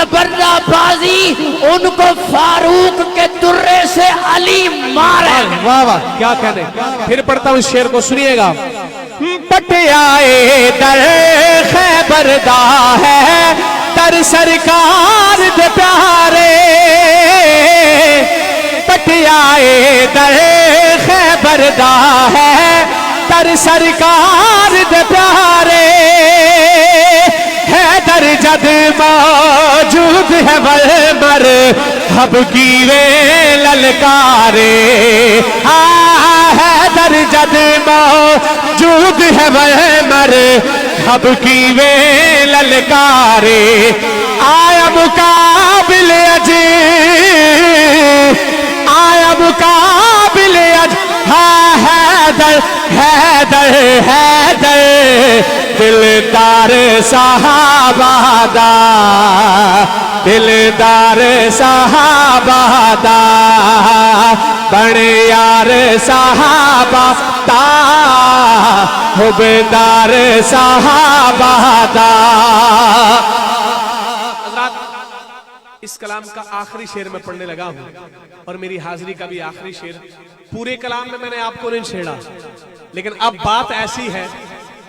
जबरदस्ती उनको फारूक के तुर्रे से अली मारे। वाह वाह, क्या कहने। फिर पढ़ता हूँ शेर को, सुनिएगा। पटियाए दर खैबरदा है तर सरकार दे प्यारे, पटियाए दर खैबरदा है तर सरकार दे प्यारे, हैदर जद मौजूद है मर हब की वे ललकारे, हैदर जद मौजूद है मर हब की वे ललकारे, आया मुकाबिल अज, आया मुकाबिल अज, हाँ हैदर हैदर हैदर दिलदार सहाबादा, दिलदार सहाबादा, बड़े यार सहाबादा, हुबदार सहाबादा। इस कलाम का आखिरी शेर में पढ़ने लगा हूं और मेरी हाजिरी का भी आखिरी शेर। पूरे कलाम में मैंने आपको नहीं छेड़ा, लेकिन अब बात ऐसी है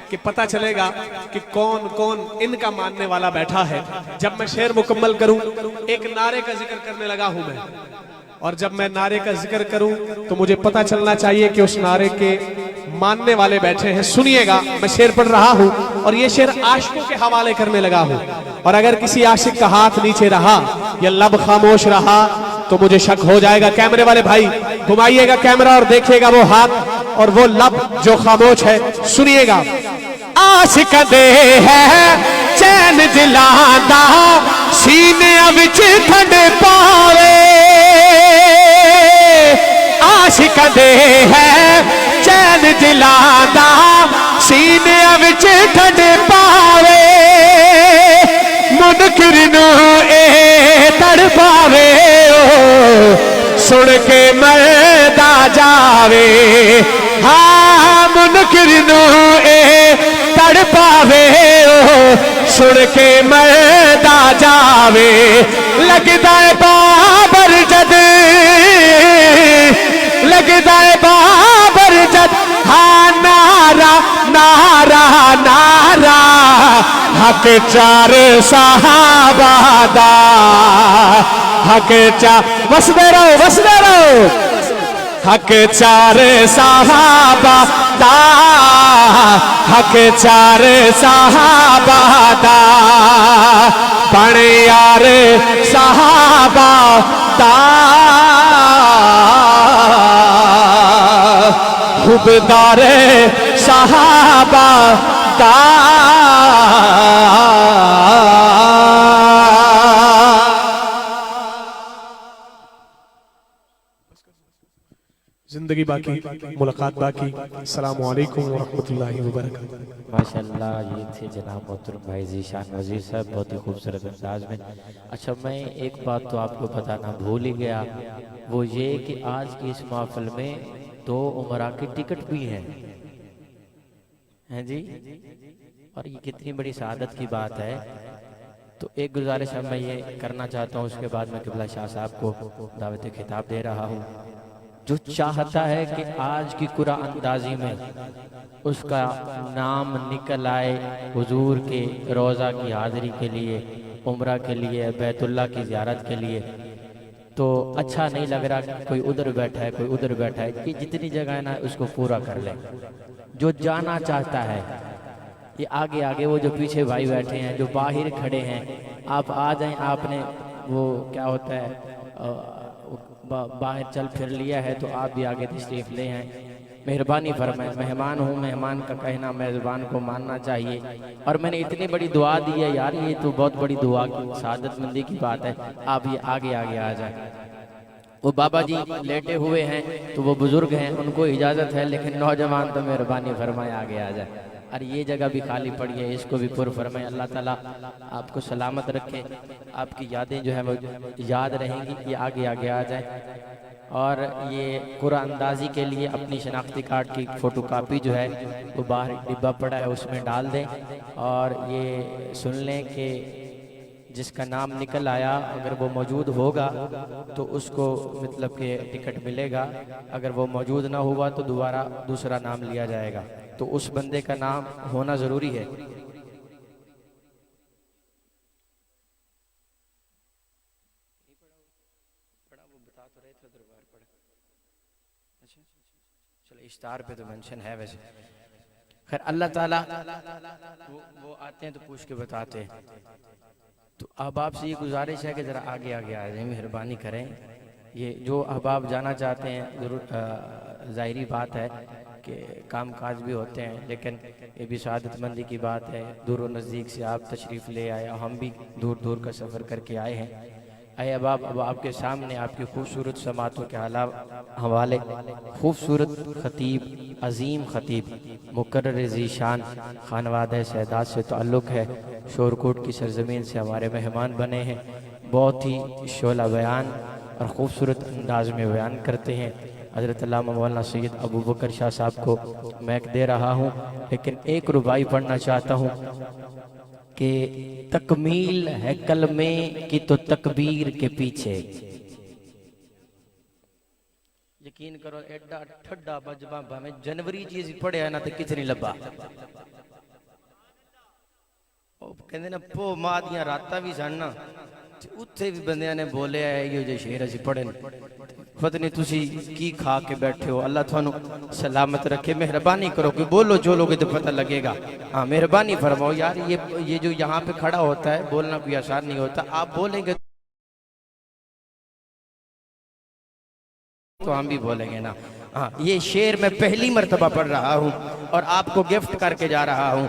कि पता चलेगा कि कौन कौन इनका मानने वाला बैठा है। जब मैं शेर मुकम्मल करूं, एक नारे का जिक्र करने लगा हूं मैं, और जब मैं नारे का जिक्र करूं तो मुझे पता चलना चाहिए कि उस नारे के मानने वाले बैठे हैं। सुनिएगा, मैं शेर पढ़ रहा हूं और ये शेर आशिकों के हवाले करने लगा हूं, और अगर किसी आशिक का हाथ नीचे रहा या लब खामोश रहा तो मुझे शक हो जाएगा। कैमरे वाले भाई घुमाइएगा कैमरा और देखिएगा वो हाथ और वो लब जो खामोश है। सुनिएगा। आशिक दे है चैन दिलांदा सीने विच ठंड पावे, आशिक दे है चैन दिलांदा सीने विच ठंड पावे, मुनकिर नू ए तड़ पावे सुन के मरदा जावे, हाँ मुनकिर नू ए तड़ पावे सुन के मरदा जावे, लगदा है बाबर जद, लगदा है बाबर जद, हाँ नारा नारा नारा हक चार सहाबादा, हक चार वसदे रहो वसदे रहो, हक चार सहाबादा, हक चार सहाबादा, बण यार सहाबादा, हुबदार सहाबादा। जिंदगी बाकी, मुलाकात बाकी। अस्सलामु अलैकुम व रहमतुल्लाहि व बरकातहू। माशाल्लाह, ये थे जनाब मोहतरम भाई ज़ीशान वज़ीर साहब, बहुत ही खूबसूरत अंदाज में। अच्छा, मैं एक बात तो आपको बताना भूल ही गया, वो ये कि आज की इस महफिल में 2 उमरा की टिकट भी हैं जी, और ये कितनी बड़ी सआदत की बात है। तो एक गुजारिश अब मैं ये करना चाहता हूँ, उसके बाद मैं क़िबला शाह साहब को दावत खिताब दे रहा हूँ। जो चाहता है कि आज की कुरान अंदाजी में उसका नाम निकल आए हुजूर के रोज़ा की हाज़िरी के लिए, उम्रा के लिए, बैतुल्लाह की ज़ियारत के लिए, तो अच्छा नहीं लग रहा कोई उधर बैठा है कोई उधर बैठा है, कि जितनी जगह है ना उसको पूरा कर ले। जो जाना चाहता है ये आगे आगे, वो जो पीछे भाई बैठे हैं, जो बाहर खड़े हैं, आप आ जाएं। आपने वो क्या होता है बाहर चल फिर लिया है तो आप भी आगे तशरीफ़ ले हैं। मेहरबानी फरमाएं, मेहमान हूँ, मेहमान का कहना मेज़बान को मानना चाहिए। और मैंने इतनी बड़ी दुआ दी है यार, ये तो बहुत बड़ी दुआ की सादतमंदी की बात है। आप ये आगे आगे आ जाए। वो बाबा जी लेटे हुए हैं तो वो बुजुर्ग हैं, उनको इजाज़त है, लेकिन नौजवान तो मेहरबानी फरमाए आगे आ जाए। और ये जगह भी खाली पड़ी है, इसको भी पुर फरमाए। अल्लाह ताला आपको सलामत रखे, आपकी यादें जो है वो याद रहेंगी, ये आगे आगे आ जाए। और ये कुरान अंदाजी के लिए अपनी शनाख्ती कार्ड की फ़ोटो कापी जो है वो बाहर डिब्बा पड़ा है उसमें डाल दें, और ये सुन लें कि जिसका नाम निकल आया अगर वो मौजूद होगा तो उसको मतलब कि टिकट मिलेगा, अगर वो मौजूद ना हुआ तो दोबारा दूसरा नाम लिया जाएगा। तो उस बंदे का नाम होना ज़रूरी है। चलो इश्तार पे तो मेंशन है वैसे। खैर अल्लाह ताला वो आते हैं तो पूछ के बताते हैं। तो अहबाब से ये गुजारिश है कि ज़रा आगे आगे आ जाए, मेहरबानी करें। ये जो अहबाब जाना चाहते हैं ज़रूर ज़ाहिरी बात है कि काम काज भी होते हैं, लेकिन ये भी सआदतमंदी की बात है, दूर व नज़दीक से आप तशरीफ़ ले आए, हम भी दूर दूर का सफ़र करके आए हैं। आए अहबाब, अब आपके सामने आपकी खूबसूरत समातों के हवाले खूबसूरत ख़तीब, अज़ीम ख़तीब मुकर्रर ज़ीशान खानवादा सैदात से ताल्लुक़ है, शोरकोट की सरज़मीन से हमारे मेहमान बने हैं। बहुत ही शोला बयान और ख़ूबसूरत अंदाज में बयान करते हैं। हज़रत अल्लामा मौलाना सैयद अबू बकर शाह साहब को मैक दे रहा हूँ, लेकिन एक रुबाई पढ़ना चाहता हूँ कि तकमील है कलमे की तो तकबीर के पीछे। यकीन करो एडा ठड्डा बजबा भावे जनवरी चीज पढ़िया ना तो किच नहीं लभा। कहते ना पो मां दियां रातां भी सन ना, उत्थे भी बंदियां ने बोलिया है इहो जे शेर असीं पढ़े। पता नहीं तुसी की खा के बैठे हो, अल्लाह थानू सलामत रखे। मेहरबानी करो कि बोलो जो लोगे तो पता लगेगा। हाँ मेहरबानी फरमाओ यार, ये जो यहाँ पे खड़ा होता है बोलना कोई आसान नहीं होता। आप बोलेंगे तो हम भी बोलेंगे ना। हाँ ये शेर मैं पहली मर्तबा पढ़ रहा हूँ और आपको गिफ्ट करके जा रहा हूँ।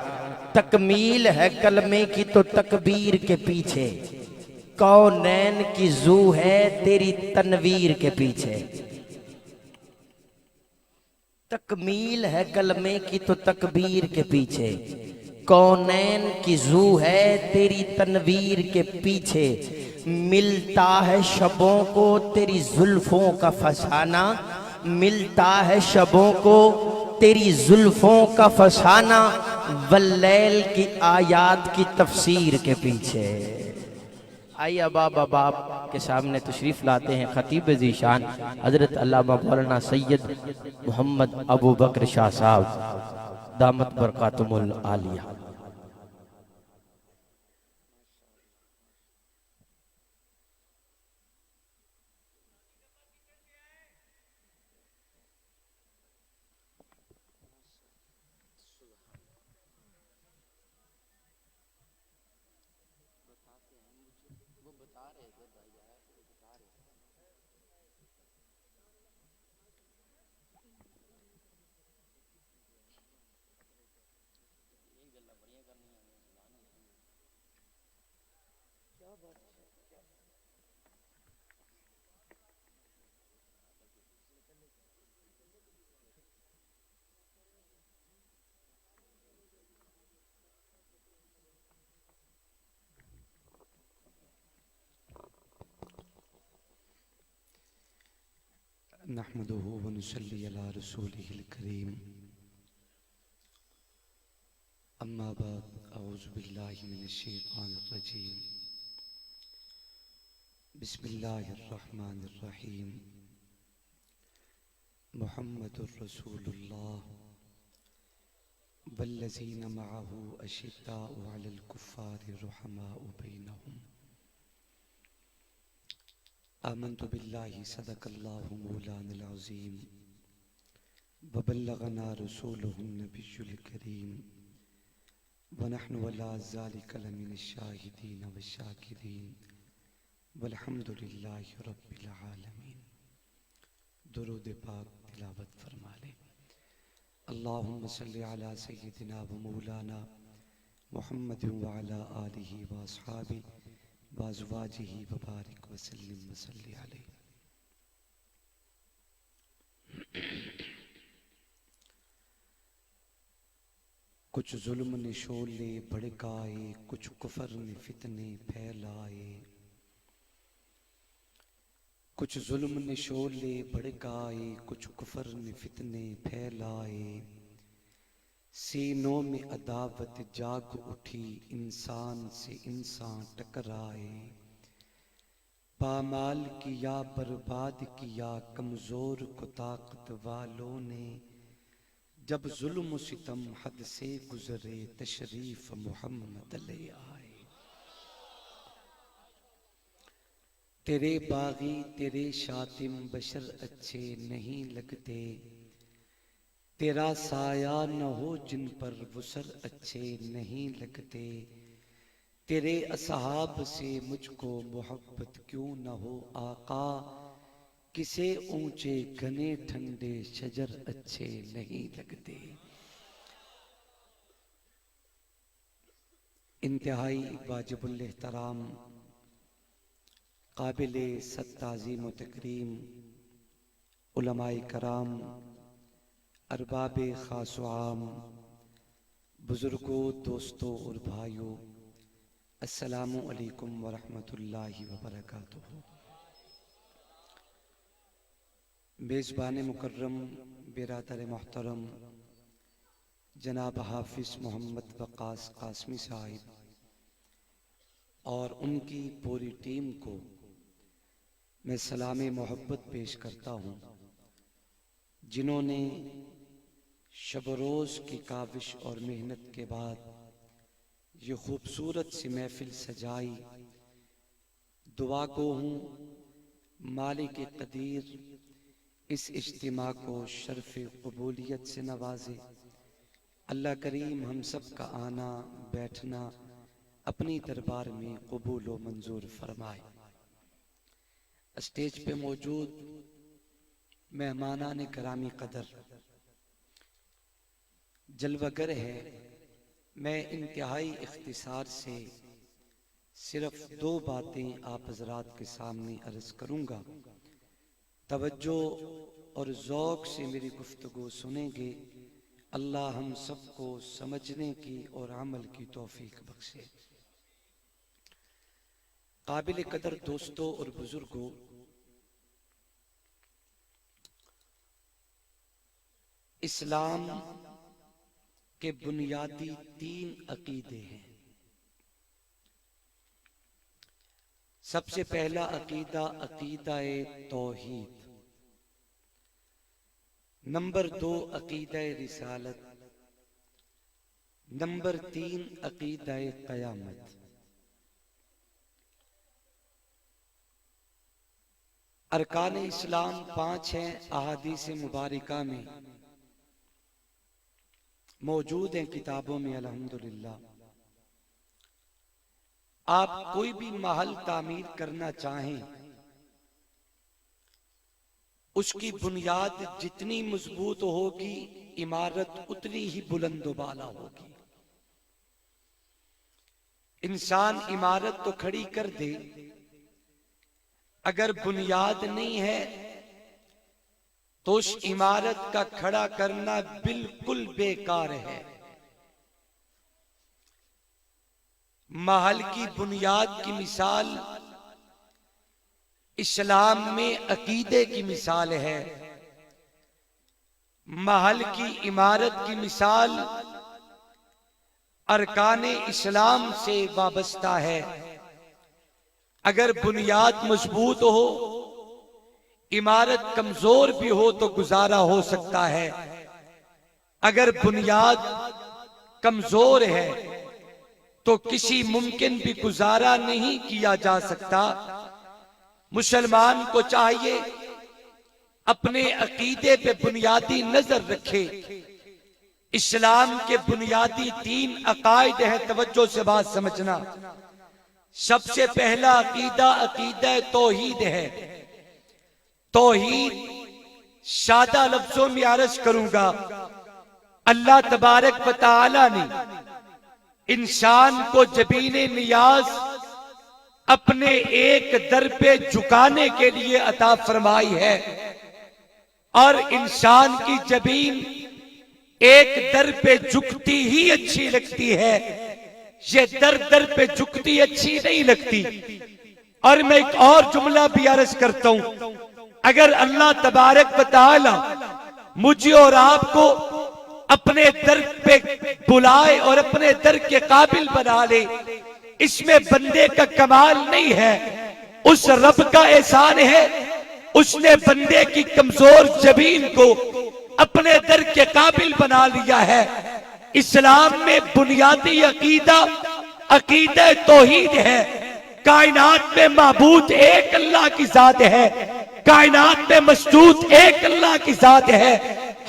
तकमील है कलमे की तो तकबीर के पीछे, कौनैन की जू है तेरी तनवीर के पीछे। तकमील है कलमे की तो तकबीर के पीछे, कौनैन की जू है तेरी तनवीर के पीछे। मिलता है शबों को तेरी जुल्फों का फसाना, मिलता है शबों को तेरी जुल्फों का फसाना, वल्लैल की आयात की तफसीर के पीछे। आइए अबाब के सामने तशरीफ़ लाते हैं खतीब ज़ीशान हज़रत अल्लामा मौलाना सैयद मोहम्मद अबू बकर शाह साहब दामत बरकातुमुल आलिया। नहमदुहु व नुसल्ली अला रसूलिहिल करीम, अम्मा बाद, अऊज़ु बिल्लाहि मिनश शैतानिर रजीम, बिस्मिल्लाहिर रहमानिर रहीम। मुहम्मदुर रसूलुल्लाह वल्लज़ीना मअहु अशिद्दाउ अलल कुफ़्फ़ारि रुहमाउ बैनहुम। आमन्तु बिल्लाहि सदक़ल्लाहु मौलानाल अज़ीम व बल्लगना रसूलुहुन नबियुल करीम व नहनु अला ज़ालिका लमिनश शाहिदीन व शाकिरीन वल्हम्दुलिल्लाहि रब्बिल आलमीन। दुरूद पाक तिलावत फरमा लें। अल्लाहुम्म सल्लि अला सय्यिदिना व मौलाना मुहम्मदिन व अला आलिहि व अस्हाबिहि व अज़वाजिहि व बारिक व सल्लिम व सल्लि अलैहि। कुछ जुल्म ने शोले भड़काए, कुछ कुफर ने फितने फैलाए। कुछ जुल्म ने शोले भड़काए, कुछ कुफर ने फितने फैलाए। सीनों में अदावत जाग उठी, इंसान से इंसान टकराए। पामाल किया बर्बाद किया कमजोर को ताकत वालों ने, जब जुल्म सितम हद से गुजरे तशरीफ मोहम्मद ले आए। तेरे बागी तेरे शातिम बशर अच्छे नहीं लगते, तेरा साया न हो जिन पर वसर अच्छे नहीं लगते। तेरे असहाब से मुझको मोहब्बत क्यों न हो आका, किसे ऊंचे घने ठंडे शजर अच्छे नहीं लगते। इंतहाई वाजिबुल एहतराम काबिले सत्ताज़ीम व तकरीम उलमाए कराम, अरबाब खास व आम, बुजुर्गों, दोस्तों और भाइयों, अस्सलामु अलैकुम व रहमतुल्लाहि व बरकातुहू। मेज़बान मुकर्रम बिरादर मोहतरम जनाब हाफिज मोहम्मद वक़ास कासमी साहिब और उनकी पूरी टीम को मैं सलाम मोहब्बत पेश करता हूँ, जिन्होंने शब रोज़ की काविश और मेहनत के बाद ये खूबसूरत सी महफिल सजाई। दुआ गो हूँ मालिक कदीर इस इज्तिमा को शर्फ कबूलियत से नवाजे। अल्लाह करीम हम सब का आना बैठना अपनी दरबार में कबूल व मंजूर फरमाए। स्टेज पे मौजूद मेहमानान करामी कदर जलवागर है। मैं इंतहाई इख्तिसार से सिर्फ दो बातें आप हजरात के सामने अर्ज करूंगा। तवज्जो और ज़ौक़ से मेरी गुफ्तगू सुनेंगे। अल्लाह हम सबको समझने की और अमल की तौफीक बख्शे। काबिल कदर दोस्तों और बुजुर्गों, इस्लाम के बुनियादी 3 अकीदे हैं। सबसे पहला अकीदा अकीदा-ए तौहीद, नंबर 2 अकीदा-ए रिसालत, नंबर 3 अकीदा-ए क़यामत। अरकान इस्लाम 5 हैं, अहादीस मुबारका में मौजूद हैं, किताबों में अल्हम्दुलिल्लाह। आप कोई भी महल तामीर करना चाहें, उसकी बुनियाद जितनी मजबूत होगी, इमारत उतनी ही बुलंद बाला होगी। इंसान इमारत तो खड़ी कर दे, अगर बुनियाद नहीं है तो उस इमारत का खड़ा करना बिल्कुल बेकार है। महल की बुनियाद की मिसाल इस्लाम में अकीदे की मिसाल है। महल की इमारत की मिसाल अरकाने इस्लाम से वाबस्ता है। अगर बुनियाद मजबूत हो, इमारत कमजोर भी हो तो गुजारा हो सकता है। अगर बुनियाद कमजोर है तो किसी मुमकिन भी गुजारा नहीं किया जा सकता। मुसलमान को चाहिए अपने अकीदे पे बुनियादी नजर रखे। इस्लाम के बुनियादी 3 अकायद हैं, तवज्जो से बात समझना। सबसे पहला अकीदा अकीदा तौहीद है। तौहीद सादा लफ्जों में अर्ज करूंगा, अल्लाह तबारक व तआला ने इंसान को जबीने नियाज अपने एक दर पे झुकाने के लिए अता फरमाई है। और इंसान की जबीन एक दर पे झुकती ही अच्छी लगती है, ये दर दर पे झुकती अच्छी नहीं लगती। और मैं एक और जुमला भी अर्ज करता हूं, अगर अल्लाह तबारक व तआला मुझे और आपको अपने दर पे बुलाए और अपने दर के काबिल बना ले, इसमें बंदे का कमाल नहीं है, उस रब का एहसान है। उसने बंदे की कमजोर जबीन को अपने दर के काबिल बना लिया है। इस्लाम में बुनियादी अकीदा अकीदा तौहीद है। कायनात में माबूद एक अल्लाह की जात है, कायनात में मसजूद एक अल्लाह की जात है,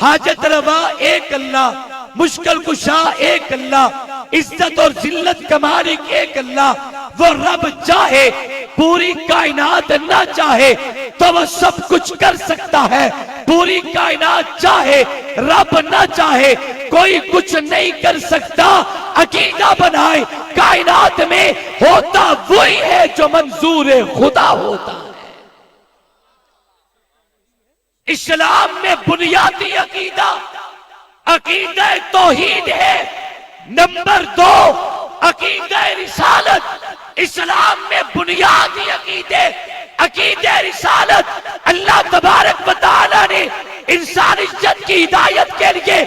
हाजत रवा एक अल्लाह, मुश्किल कुशा एक अल्लाह, इज्जत और जिल्लत का मालिक एक अल्लाह। वो रब चाहे पूरी कायनात ना चाहे तो वो सब कुछ कर सकता है, पूरी कायनात चाहे रब ना चाहे कोई कुछ नहीं कर सकता। अकीदा बनाए कायनात में होता वही है जो मंजूर खुदा होता है। इस्लाम में बुनियादी अकीदा अकीदा तौहीद है। नंबर 2 अकीदा रिसालत। इस्लाम में बुनियादी अकीदे रिसालत। अल्लाह तबारक व तआला ने इंसानी इज्जत की हिदायत के लिए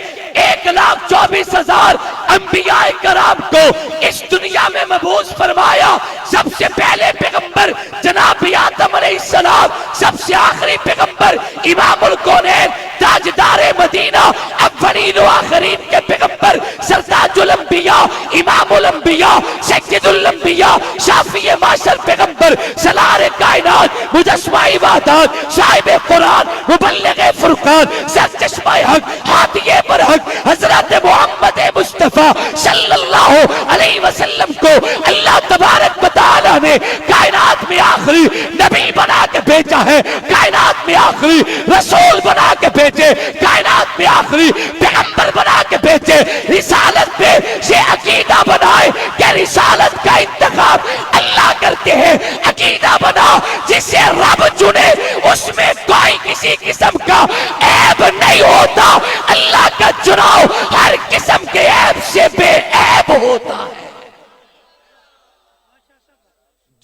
1,24,000 अंबिया कराम को इस दुनिया में मबूस फरमाया। सबसे पहले पैगंबर जनाब आदम अलैहिस्सलाम, सबसे आखिरी पैगंबर इमामुल कौनैन ताजदारे मदीना, अव्वलीन व आखिरीन के पैगंबर सरताजुल अंबिया, इमामुल अंबिया, सय्यदुल अंबिया, शाफिए माशर पैगंबर, सलार कायनात, मुजस्समा इबादत, साहिब कुरान, मुबल्लिग फुरकान, सरचश्मा हक, हादिए बरहक हजरत मोहम्मद मुस्तफा सल्लल्लाहु अलैहि वसल्लम को अल्लाह तबारक व तआला ने कायनात में आखिरी नबी बना के भेजा है, कायनात में आखिरी रसूल बना के भेजे, कायनात में आखिरी पैगंबर बना के भेजे। रिसालत में से अकीदा बनाए कि रिसालत का इंतखाब अल्लाह करते हैं। अकीदा बना जिसे रब चुने उसमें कोई किसी किस्म का ऐब नहीं होता। अल्लाह का चुनाव हर किस्म के ऐब से बेऐब होता है।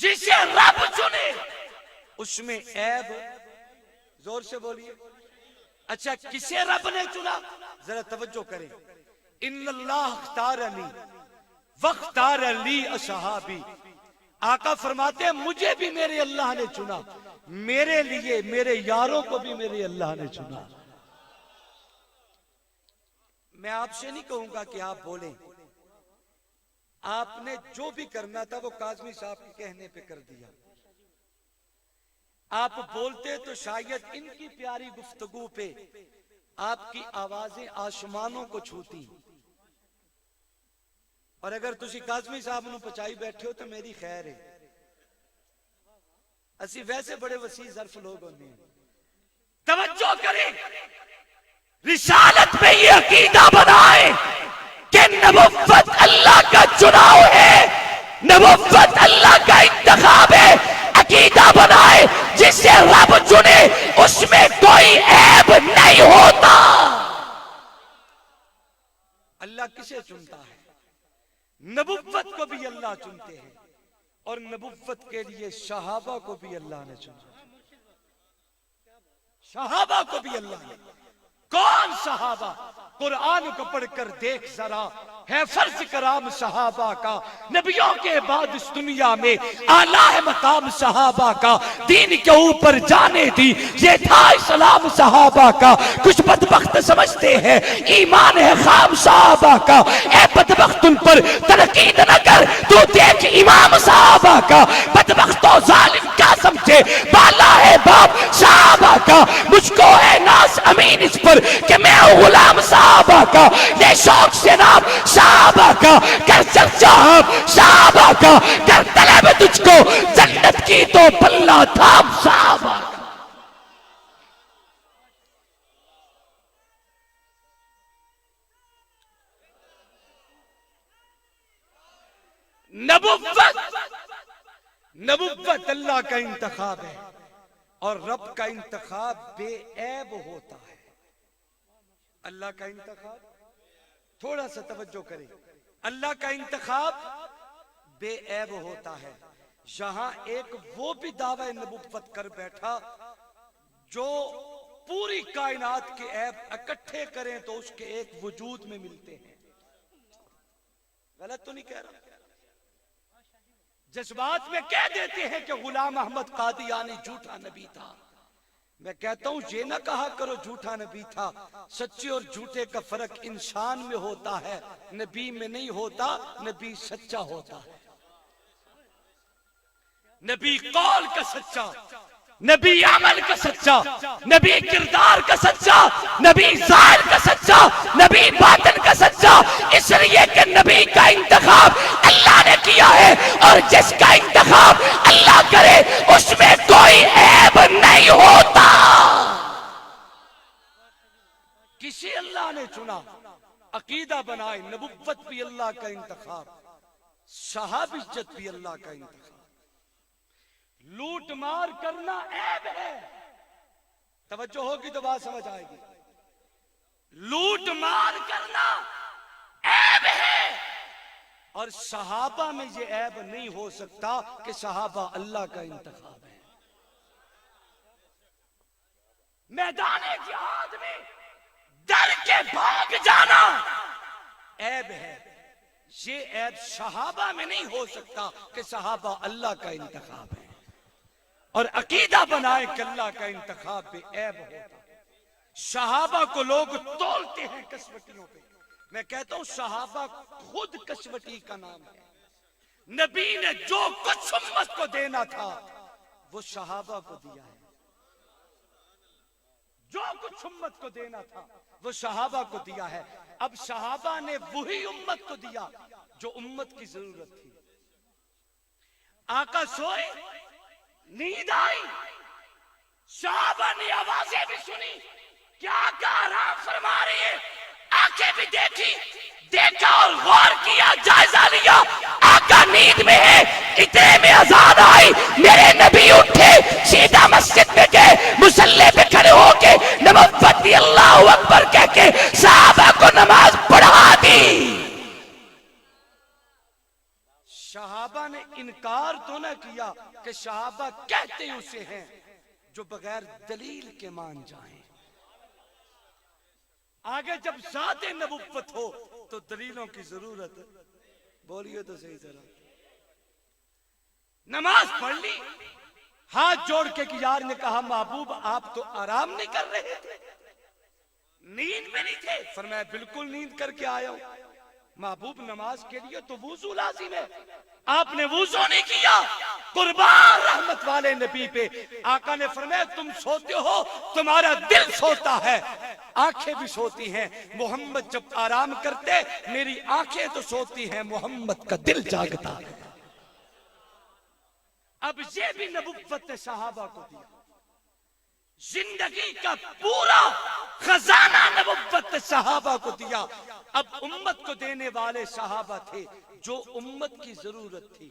जिसे रब चुने उसमें ऐब, जोर से बोलिए। अच्छा, किसे रब ने चुना? जरा तवज्जो करें। इन्नल्लाह अख्तारनी वख्तार ली असहाबी। आका फरमाते हैं मुझे भी मेरे अल्लाह ने चुना, मेरे लिए मेरे यारों को भी मेरे अल्लाह ने चुना। मैं आपसे नहीं कहूंगा कि आप बोलें, आपने जो भी करना था वो काज़मी साहब के कहने पे कर दिया। आप बोलते तो शायद इनकी प्यारी गुफ्तगू पे आपकी आवाजें आसमानों को छूती। और अगर तुसी काज़मी साहब नूं पचाई बैठे हो तो मेरी खैर है, असी वैसे बड़े वसी ज़र्फ लोग होते हैं। तवज्जो करें, रिसालत में ये अकीदा बनाए कि नबुव्वत अल्लाह का चुनाव है, नबुव्वत अल्लाह का इंतखाब है। अकीदा बनाए जिसे रब चुने उसमें कोई ऐब नहीं होता। अल्लाह किसे चुनता है? नबुव्वत को भी अल्लाह चुनते हैं और नबुव्वत के लिए सहाबा को भी अल्लाह ने चुना। सहाबा को भी अल्लाह ने। कौन सहाबा? कुरान को पढ़कर देख जरा, है फर्ज कराम सहाबा का। नबियों के बाद इस दुनिया में आला है मकाम सहाबा का। दीन के ऊपर जाने दी ये था इस्लाम सहाबा का। कुछ बदबख्त समझते हैं ईमान है खाम सहाबा का। ए बदबख्त उन पर तनकीद न कर, तू देख इमाम सहाबा का। बदबख्तो जालिम क्या समझे बाला है बाप सहाबा का। मुझको है नास अमीन इस पर कि मैं हूं गुलाम सहाबा का। ये शौक से नाम सहाबा का कर चर्चा हम सहाबा का। कर तलब तुझको जन्नत की तो पल्ला थाम सहाबा का। नबुव्वत अल्लाह का इंतखाब है और रब का इंतखाब बेऐब होता है। अल्लाह का इंतखाब, थोड़ा सा तवज्जो करें, अल्लाह का इंतखाब बेऐब होता है। यहां एक वो भी दावा नबुव्वत कर बैठा जो पूरी कायनात के ऐब इकट्ठे करें तो उसके एक वजूद में मिलते हैं। गलत तो नहीं कह रहा? जज्बात में कह देते हैं कि गुलाम अहमद कादियानी झूठा नबी था। मैं कहता हूं ये ना कहा करो झूठा नबी था। सच्चे और झूठे का फर्क इंसान में होता है, नबी में नहीं होता। नबी सच्चा होता है, नबी कौल का सच्चा, नबी अमल का सच्चा, नबी किरदार का सच्चा, नबी ज़ाहिर का सच्चा, नबी बातिन का सच्चा। इसलिए कि नबी का इंतखाब अल्लाह ने किया है और जिसका इंतखाब अल्लाह करे उसमें कोई ऐब नहीं होता। किसी अल्लाह ने चुना, अकीदा बनाए, नबुव्वत भी अल्लाह का इंतखाब, सहाबियत भी अल्लाह का इंतखाब। लूट मार करना ऐब है, तवज्जो होगी तो बात समझ आएगी। लूट मार करना ऐब है और सहाबा में ये ऐब नहीं हो सकता कि सहाबा अल्लाह का इंतखाब है। मैदान जिहाद में डर के भाग जाना ऐब है। ये ऐब सहाबा में नहीं हो सकता कि सहाबा अल्लाह का इंतखाब है। और अकीदा बनाए कि अल्लाह का इंतखाब भी ऐब होता। सहाबा को लोग तोलते हैं कसवटियों पे। मैं कहता हूं सहाबा खुद कसवटी का नाम है। नबी ने जो कुछ उम्मत को देना था वो सहाबा को दिया है। जो कुछ उम्मत को देना था वो सहाबा को दिया है। अब सहाबा ने वही उम्मत को दिया जो उम्मत की जरूरत थी। आका सोए, नींद आई, सहाबा ने आवाजें भी सुनी, क्या आराम फरमा रही है, आंखें भी देखी, देखा और गौर किया, जायजा लिया, आका नींद में है। इतने में अजान आई, मेरे नबी उठे, सीधा मस्जिद में गए, मुसल्ले पे खड़े होके नबुव्वत अल्लाहु अकबर कह के सहाबा को नमाज पढ़ा दी। सहाबा ने इनकार तो ना किया कि सहाबा कहते उसे हैं जो बगैर दलील के मान जाएं। आगे जब ज़ाते नबुव्वत हो तो दलीलों की जरूरत है। बोलिए तो सही तरह। नमाज पढ़ ली, हाथ जोड़ के कि यार ने कहा महबूब आप तो आराम नहीं कर रहे थे, नींद में नहीं थे। फरमाया बिल्कुल नींद करके आया हूं। महबूब नमाज के लिए तो वुजू लाजिम है, आपने वुजू नहीं किया। कुर्बान रहमत वाले नबी पे आका ने फरमाया तुम सोते हो, तुम्हारा दिल सोता है, आंखें भी सोती हैं। मोहम्मद जब आराम करते मेरी आंखें तो सोती हैं, मोहम्मद का दिल जागता है। अब ये भी नबुव्वत सहाबा को दिया। जिंदगी का पूरा खजाना नबुव्वत सहाबा को दिया। अब उम्मत को देने वाले सहाबा थे जो उम्मत की जरूरत थी।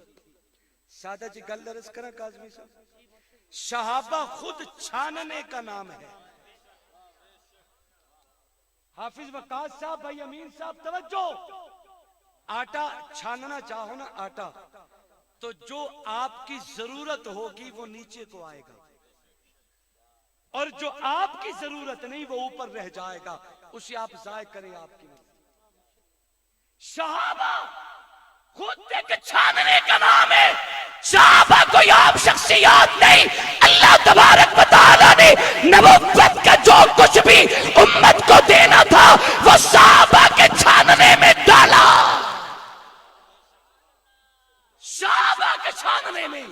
सादा जी गल दर्ज करा काज़मी साहब, सहाबा खुद छानने का नाम है। हाफिज वकास साहब, भाई अमीन साहब तवज्जो। आटा छानना चाहो ना आटा, तो जो आपकी जरूरत होगी वो नीचे को आएगा और जो आपकी जरूरत नहीं वो ऊपर रह जाएगा, उसे आप जाय करें आपकी। सहाबा खुद एक छानने का नाम है। सहाबा कोई आम शख्सियत नहीं। अल्लाह तबारक व तआला ने नबुव्वत का जो कुछ भी उम्मत को देना था वो सहाबा के छानने में डाला। सहाबा के छानने में।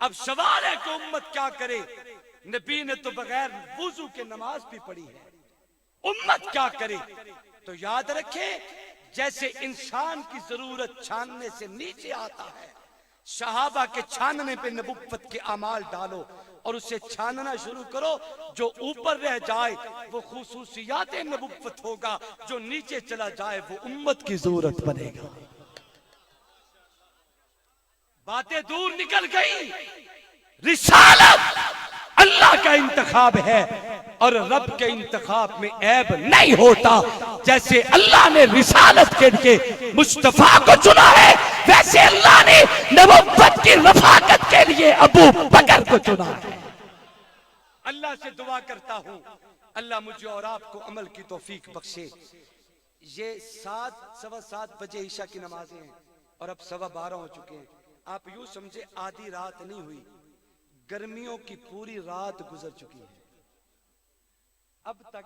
अब सवाल है कि उम्मत क्या करे। नबी ने तो बगैर वुजू के नमाज भी पढ़ी है, उम्मत क्या करे। तो याद रखें जैसे इंसान की जरूरत छानने से नीचे आता है, सहाबा के छानने पे नबुव्वत के अमाल डालो और उसे छानना शुरू करो। जो ऊपर रह जाए वो खुसूसियात नबुव्वत होगा, जो नीचे चला जाए वो उम्मत की जरूरत बनेगा। बातें दूर निकल गई। रिसालत अल्लाह का इंतखाब है और रब के इंतखाब में ऐब नहीं होता। जैसे अल्लाह ने रिसालत के लिए मुस्तफा को चुना है, वैसे अल्लाह ने नबुव्वत की रफाकत के लिए अबू बकर को चुना है। अल्लाह से दुआ करता हूँ अल्लाह मुझे और आपको अमल की तौफीक बख्शे। ये 7:15 बजे ईशा की नमाजें हैं और अब 12:15 हो चुके हैं। आप यूं समझे आधी रात नहीं हुई, गर्मियों की पूरी रात गुजर चुकी है। अब तक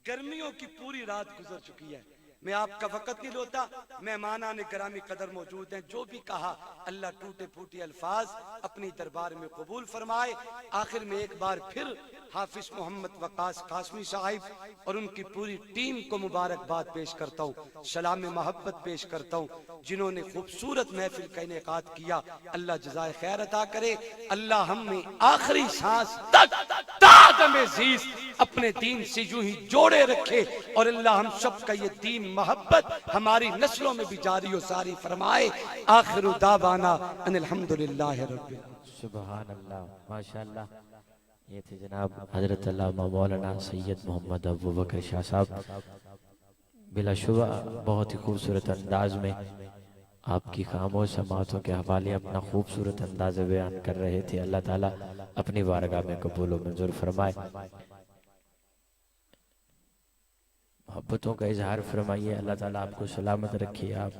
गर्मियों की पूरी रात गुजर चुकी है। मैं आपका वक्त नहीं लोता, मेहमानान गिरामी कदर मौजूद हैं। जो भी कहा अल्लाह टूटे फूटे अल्फाज अपनी दरबार में कबूल फरमाए। आखिर में एक बार फिर हाफिज मोहम्मद वकास कासमी साहिब और उनकी पूरी टीम को मुबारकबाद पेश करता हूँ, सलाम मोहब्बत पेश करता हूँ, जिन्होंने खूबसूरत महफिल का इनेकाद किया। अल्लाह जज़ाए खैर अता करे। अल्लाह हमें आखिरी सांस तक अपने दीन से यूं ही जोड़े रखे और अल्लाह हम सब का ये दीन मोहब्बत हमारी नस्लों में भी जारी और सारी फरमाए। आखिर दावाना अनिल हम्दुलिल्लाहि रब्बिल आलमीन। सुभान अल्लाह, माशाअल्लाह। ये थे जनाब हजरत अल्लामा मौलाना सैयद मोहम्मद अबू बकर शाह साहब। बिलाशुबा बहुत ही खूबसूरत अंदाज में आपकी खामोश समातों के हवाले अपना खूबसूरत अंदाज बयान कर रहे थे। अल्लाह ताला अपनी बारगाह में कबूल व मंजूर फरमाए। मोहब्बतों का इजहार फरमाइए। अल्लाह ताला आपको सलामत रखिए। आप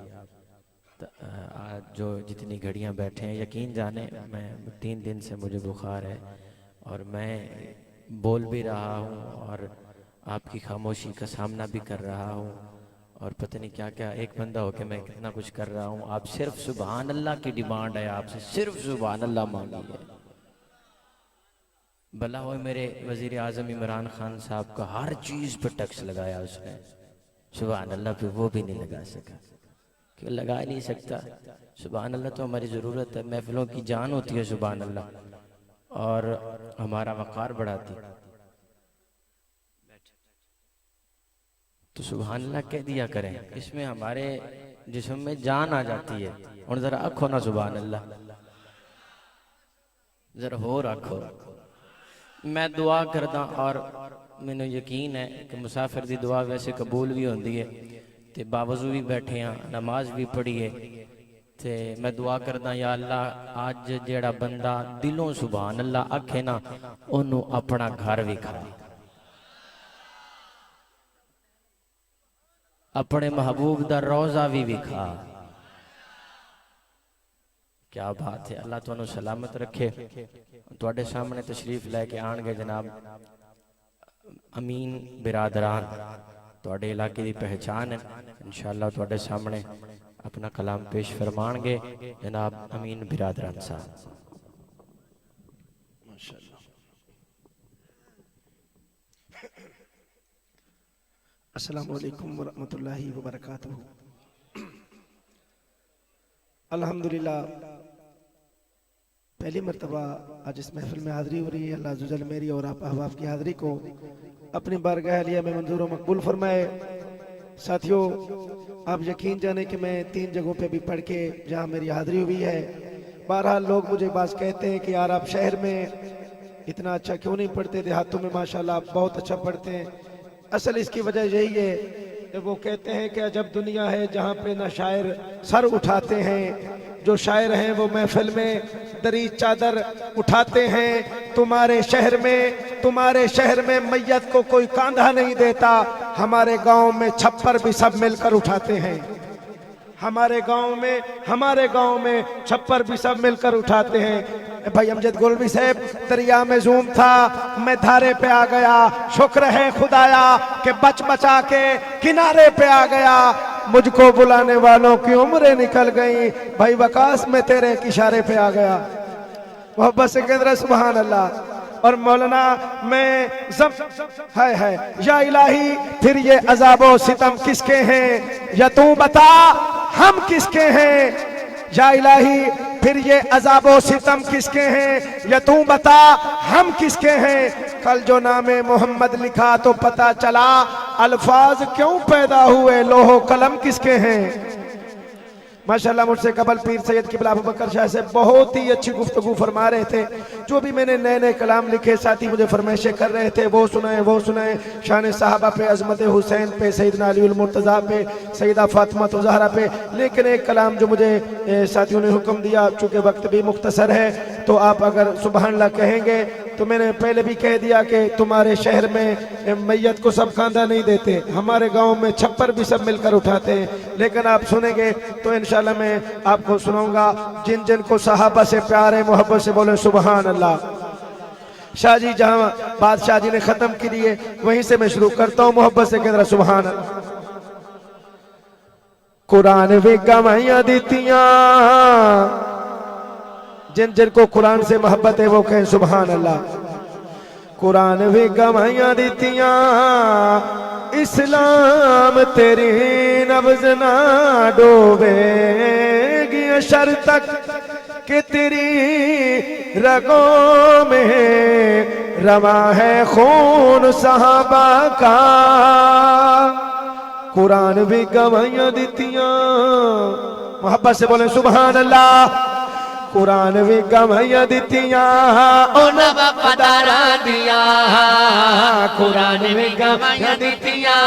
आज जो जितनी घड़ियां बैठे हैं, यकीन जाने मैं 3 दिन से मुझे बुखार है और मैं बोल भी रहा हूँ और आपकी खामोशी का सामना भी कर रहा हूँ और पता नहीं क्या क्या एक बंदा हो के मैं कितना कुछ कर रहा हूँ। आप सिर्फ सुभान अल्लाह की डिमांड है, आपसे सिर्फ सुभान अल्लाह मांगी है। भला हो मेरे वजीर आजम इमरान खान साहब का हर चीज पर टैक्स लगाया उसने, सुभान अल्लाह पे वो भी नहीं लगा सका। क्यों लगा नहीं सकता? सुभान अल्लाह तो हमारी जरूरत है, महफिलों की जान होती है सुभान अल्लाह और हमारा वक़ार बढ़ाती। तो सुभान अल्लाह कह दिया करें, इसमें हमारे जिस्म में जान आ जाती है। और जरा आखो ना सुभान अल्लाह, जरा हो रखो। मैं दुआ करदा और मैंने यकीन है कि मुसाफिर दी दुआ वैसे कबूल भी होती है ते बावजूद भी बैठे हैं, नमाज भी पढ़ी है ते मैं दुआ करदा या अल्लाह आज जेड़ा बंदा दिलों सुभान अल्लाह आखे ना ओनू अपना घर विखा, अपने महबूब दा रोजा भी विखा। क्या बात है। अल्लाह तुहानू सलामत रखे। तुहाडे सामने तशरीफ लैके आणगे जनाब अमीन बिरादरान, तुहाडे इलाके की पहचान है। इंशाअल्लाह तुहाडे सामने अपना कलाम पेश फरमाएंगे जनाब अमीन बिरादरान साहब। माशाअल्लाह। अस्सलामु अलैकुम वरहमतुल्लाहि वबरकातुहू। अल्हम्दुलिल्लाह पहली मरतबा आज इस महफिल में हाज़िरी हो रही है। अल्लाह अज़्ज़ वजल मेरी और आप अहबाब की हाज़िरी को अपनी बारगाह अलिया में मंजूर व मकबूल फरमाए। साथियों, आप यकीन जाने कि मैं 3 जगहों पे भी पढ़ के जहाँ मेरी हाज़िरी हुई है। बहरहाल लोग मुझे बात कहते हैं कि यार आप शहर में इतना अच्छा क्यों नहीं पढ़ते, देहातों में माशाल्लाह आप बहुत अच्छा पढ़ते हैं। असल इसकी वजह यही है कि वो कहते हैं कि अजब दुनिया है जहाँ पे ना शायर सर उठाते हैं, जो शायर हैं वो महफिल में दरी चादर उठाते हैं। तुम्हारे शहर में मैयत को कोई कांधा नहीं देता, हमारे गांव में छप्पर भी सब मिलकर उठाते हैं। हमारे गांव में छप्पर भी सब मिलकर उठाते हैं। भाई अमजद गोलवी साहब, दरिया में जूम था, मैं धारे पे आ गया, शुक्र है खुदाया कि बच बचा के किनारे पे आ गया। मुझको बुलाने वालों की उम्रें निकल गई, भाई वकास में तेरे एक इशारे पे आ गया। मोहब्बत से कह रहे सुभान अल्लाह। और मौलाना मैं है या इलाही फिर ये अज़ाबो सितम किसके हैं, या तू बता हम किसके हैं। या इलाही फिर ये अज़ाबो सितम किसके हैं, या तू बता हम किसके हैं। कल जो नामे मोहम्मद लिखा तो पता चला अल्फाज क्यों पैदा हुए, लोहो कलम किसके हैं। माशाल्लाह मुझसे कबल पीर सैयद किबला अबू बकर शाह से बहुत ही अच्छी गुफ्तगू फरमा रहे थे। जो भी मैंने नए नए कलाम लिखे साथी मुझे फरमाइशें कर रहे थे, वो सुनाए शान साहबा पे, अजमत हुसैन पे, सैयदना अली उल मुर्तज़ा पे, सैयदा फातिमा ज़हरा पे। लेकिन एक कलाम जो मुझे साथियों ने हुक्म दिया, चूँकि वक्त भी मुख्तसर है, तो आप अगर सुबहान अल्लाह कहेंगे तो मैंने पहले भी कह दिया कि तुम्हारे शहर में मैयत को सब खांदा नहीं देते, हमारे गांव में छप्पर भी सब मिलकर उठाते हैं। लेकिन आप सुनेंगे तो इंशाल्लाह मैं आपको सुनाऊंगा। जिन जिन को सहाबा से प्यार है, मोहब्बत से बोले सुभान अल्लाह। शाह जी जहां बादशाह जी ने खत्म की है वहीं से मैं शुरू करता हूं, मोहब्बत से कह रहा सुभान अल्लाह। कुरान भी गवाइयां दीतियां, जिन जिन को कुरान से मोहब्बत है वो कहें सुभान अल्लाह। कुरान भी गवाइयां दीतियां, इस्लाम तेरी नब्ज़ ना डोबेगी अशर तक कि तेरी रगों में रवा है खून सहाबा का। कुरान भी गवाइयां दीतियां, मोहब्बत से बोले सुभान अल्लाह। कुरान भी गवाइयां दीतियां, उन वफादारा दिया, कुरान भी गवाइयां दीतियां,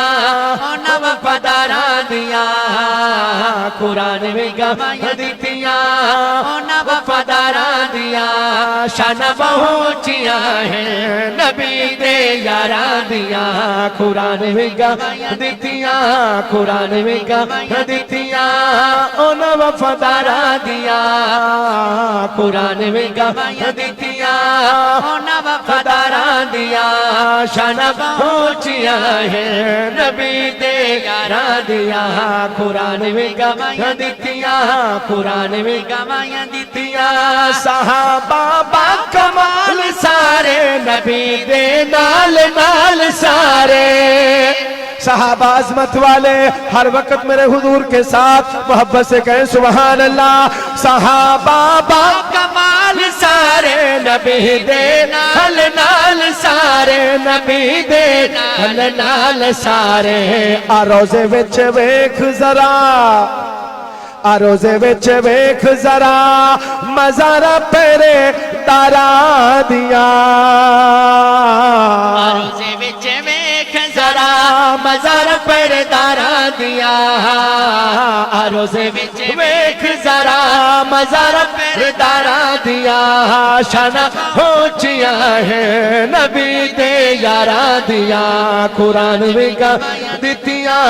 उन वफादारा दिया, कुरान भी गवाइयां दीतियां, उन वफादारा दिया। शान पहुंचिया है नबी दे यारा दिया, कुरान भी गवाइयां दीतियां, कुरान भी गवाइयां दीतियां, उन वफादारा दिया, कुरान में गवाइयां दीतियां, उन वफादारा दिया। शान पहुंचिया है नबी दे यारा दिया, कुरान में गवाइयां दीतियां, कुरान में गवाइयां दीतियां। सहाबा बा कमाल सारे, नबी दे नाल नाल सारे। सहाबा अज़मत वाले हर वक्त मेरे हुजूर के साथ, मोहब्बत से कहें सुभान अल्लाह। सहाबा बा कमाल सारे, नबी दे नाल नाल सारे, नबी दे नाल नाल सारे। आरोज़े विच वेख जरा, आरोज़े विच वेख जरा, मज़ारा पेरे तारा दिया। आरोज़े विच वेख जरा, मज़ार पर दारा दिया। आरोज़े विच वेख जरा, मज़ार पर दारा दिया। शान पहुंचिया है नबी दे यारा दिया, कुरान भी गवाइयां दीतियां,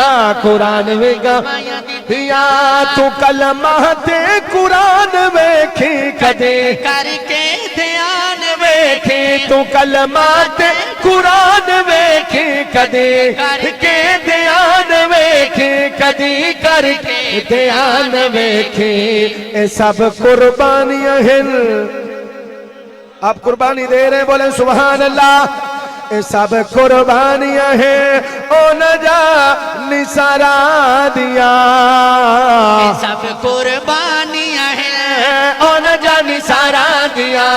कुरान भी गवाइयां दीतियां। तू कलमा ते कुरान वेखी कदे करके ध्यान वेखी, तू कलमा ते कुरान वेखी कदे करके ध्यान वेखी, कदी करके ध्यान वेखी। ये सब कुर्बानियां हैं, आप कुर्बानी दे रहे हैं, बोले सुभान अल्लाह। ये सब कुर्बानियां हैं, ओ नजा निसारा दिया। ये सब कुर्बानियां हैं, ओ नजा निसारा दिया।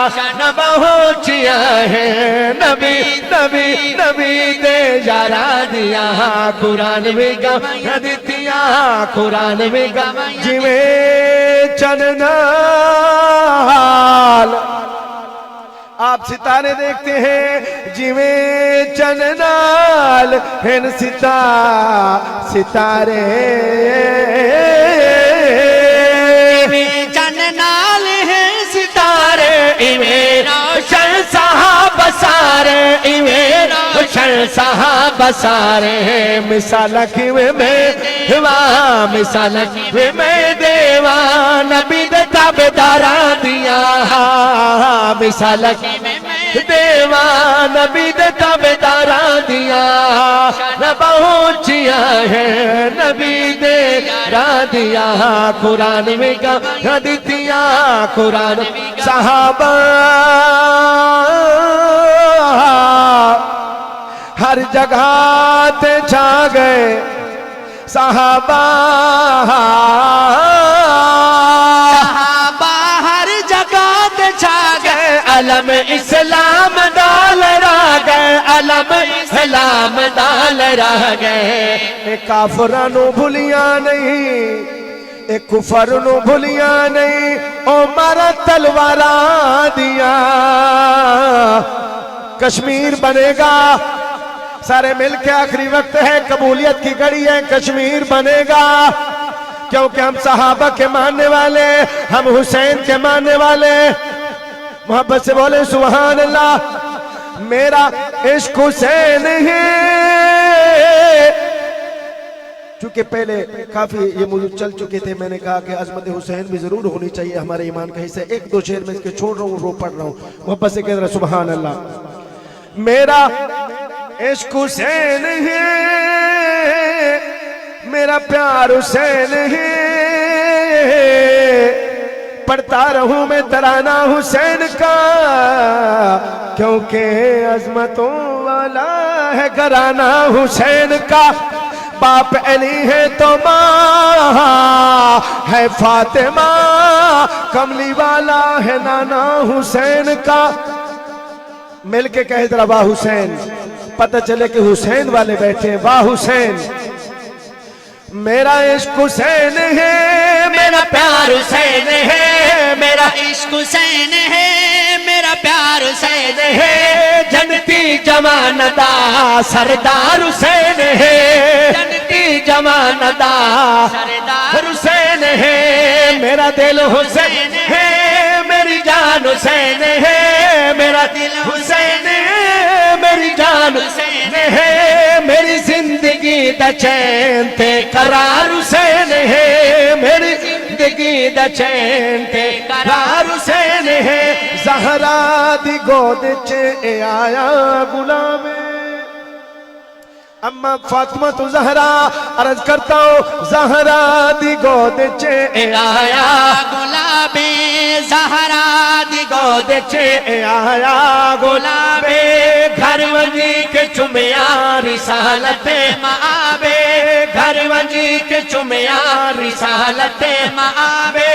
शान पहुंचिया है नबी नबी नबी दे यारा दिया, कुरान में गवाइयां दीतियां, कुरान में गवाइयां। जिवें चन्ना आप सितारे देखते हैं, जिवें चन्नाल हैं सितारे, चन्नाल हैं सितारे, इवें रोशन साहब सारे, इवें रोशन साहब सारे। मिसाल किवे में देवा, मिसाल किवे में देवा, नबी दे ताबेदारा दिया। मिसाल देवा नबी दे ताबेदारा दिया, न पहुंचिया है नबी दे रा दिया। कुरान में गवाइयां दीतियां, कुरान सहाबा हर जगह ते छा गए सहाबा, सहाबा हर जगह ते छा गए। अलम इस्लाम डाल रह गए, अलम इस्लाम डाल रह गए। काफरां नू भुलिया नहीं, एक कुफर नू भुलिया नहीं, ओ मारा तलवारा दिया। कश्मीर बनेगा, सारे मिलके आखिरी वक्त है, कबूलियत की घड़ी है, कश्मीर बनेगा। क्योंकि हम सहाबा के मानने वाले, हम हुसैन के मानने वाले। मोहब्बत से बोले सुभान अल्लाह। मेरा इश्क हुसैन है। चूंकि पहले काफी ये मौजूद चल चुके थे, मैंने कहा कि अजमत हुसैन भी जरूर होनी चाहिए हमारे ईमान का हिस्सा। एक दो शेर में इसके छोड़ रहा हूँ, रो पढ़ रहा हूँ। मोहब्बत से कह रहा सुभान अल्लाह। मेरा इश्क हुसैन है, मेरा प्यार हुसैन है, पढ़ता रहूं मैं तराना हुसैन का, क्योंकि अजमतों वाला है घराना हुसैन का। बाप अली है तो माँ है फातिमा, कमली वाला है नाना हुसैन का। मिलके कहे जरा वाह हुसैन, पता चले कि हुसैन वाले बैठे हैं। वाह हुसैन। मेरा इश्क हुसैन है, मेरा प्यार हुसैन है, मेरा इश्क हुसैन है, मेरा प्यार हुसैन है, जनती जमानदा सरदार हुसैन है, जनती जमानदा सरदार हुसैन है। मेरा दिल हुसैन है, मेरी जान हुसैन है, मेरा दिल हुसैन है, मेरी जान हुसैन है, मेरी जिंदगी दा चैन ते करार हुसैन है, मेरी जिंदगी दा चैन ते करार हुसैन है। ज़हरा दी गोद च आया गुलाम अम्मा फातिमा तो ज़हरा, अर्ज करता हूँ ज़हरा दी गोद च आया गुलाबे, ज़हरा दी गोद च आया गुलाबे, घर वजी के चुमिया रिसालत माबे, घर वजी के चुमिया रिसालत माबे,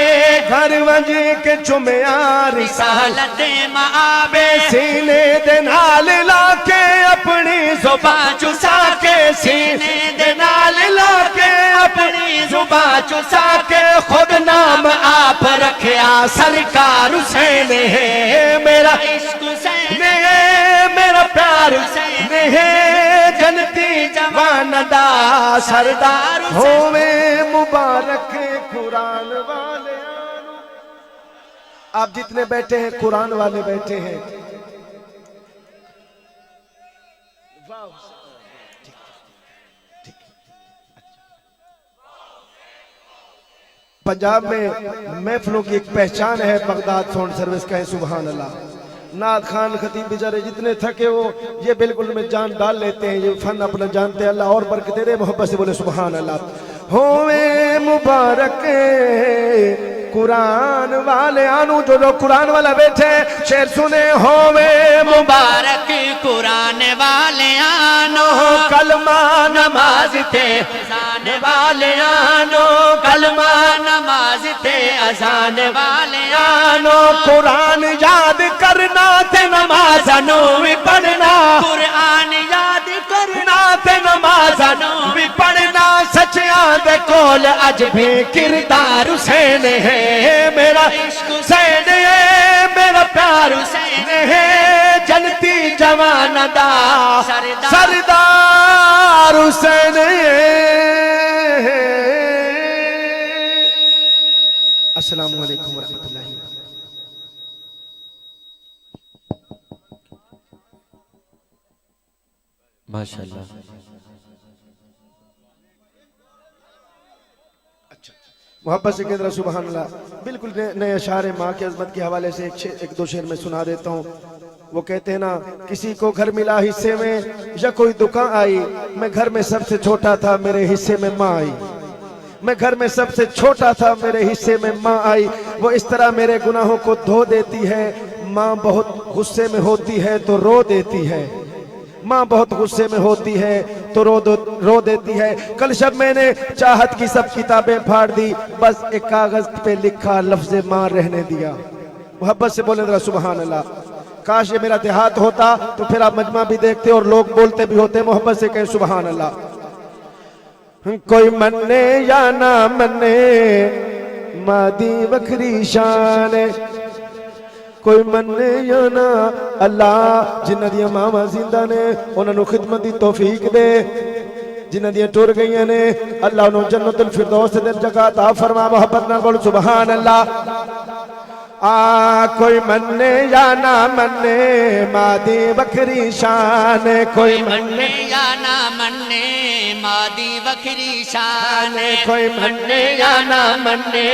घर वजी के चुमिया रिसालत माबे, सीने दे नाल लाके अपनी जुबान चुसा के, सीने दे नाल लाके अपनी जुबान चुसा के, खुद नाम आप रखया सरकार हुसैन है। मेरा इश्क हुसैन है, मेरा प्यार हुसैन है, जनती जवानदा सरदार होवे मुबारक कुरान वाले। आप जितने बैठे हैं कुरान वाले बैठे हैं। पंजाब में महफिलों की एक पहचान है, बगदाद साउंड सर्विस का है। सुभान अल्लाह। नाथ खान खतीब बेचारे जितने थके वो ये बिल्कुल में जान डाल लेते हैं, ये फन अपना जानते हैं। अल्लाह और बरकत दे। मोहब्बत से बोले सुभान अल्लाह। होवे मुबारक कुरान वाले आनू, जो लोग कुरान वाला बैठे शेर सुने। होवे मुबारक कुरान वाले आनो, कलमा नमाज थे अजान वाले आनो, कलमा नमाज थे अजान वाले आनो, कुरान याद करना ते नमाज़ानू भी पढ़ना, कुरान याद करना ते नमाज़ानू भी पढ़ना। सच्चियां दे कोल अज भी किरदार हुसैन है। मेरा इश्क हुसैन है, मेरा प्यार हुसैन है, जनती जवानदा सरदार हुसैन है। अस्सलामु अलैकुम वरहमतुल्लाहि। माशाल्लाह। मोहब्बत से कह रहा सुभान अल्लाह। बिल्कुल नए अशारे माँ के अजमत के हवाले से एक दो शेर में सुना देता हूँ। वो कहते हैं ना, किसी को घर मिला हिस्से में या कोई दुकान आई, मैं घर में सबसे छोटा था, मेरे हिस्से में माँ आई। मैं घर में सबसे छोटा था, मेरे हिस्से में माँ आई। वो इस तरह मेरे गुनाहों को धो देती है। माँ बहुत गुस्से में होती है तो रो देती है, माँ बहुत गुस्से में होती है तो रो देती है। कल शब मैंने चाहत की सब किताबें फाड़ दी, बस एक कागज पे लिखा लफ्ज माँ रहने दिया। मोहब्बत से बोले जरा सुभान अल्लाह। काश ये मेरा देहात होता तो फिर आप मजमा भी देखते और लोग बोलते भी होते। मोहब्बत से कहें सुभान अल्लाह। कोई मन्ने या ना मन्ने मादी वखरी शान, कोई मन्ने या ना अल्लाह। जिन्हां दियां मावां जिंदा ने उन्हां नूं खिदमत दी तौफीक दे, जिन्हां दियां टुर गईयां ने अल्लाह उन्हां जन्नतुल फिरदौस दे जगह अता फरमा। मोहब्बत नाल बोल सुभान अल्लाह। कोई मन्ने या ना मन्ने मादी बखरी शान, कोई मन्ने या ना मन्ने मादी बखरी शान, कोई मन्ने या ना मन्ने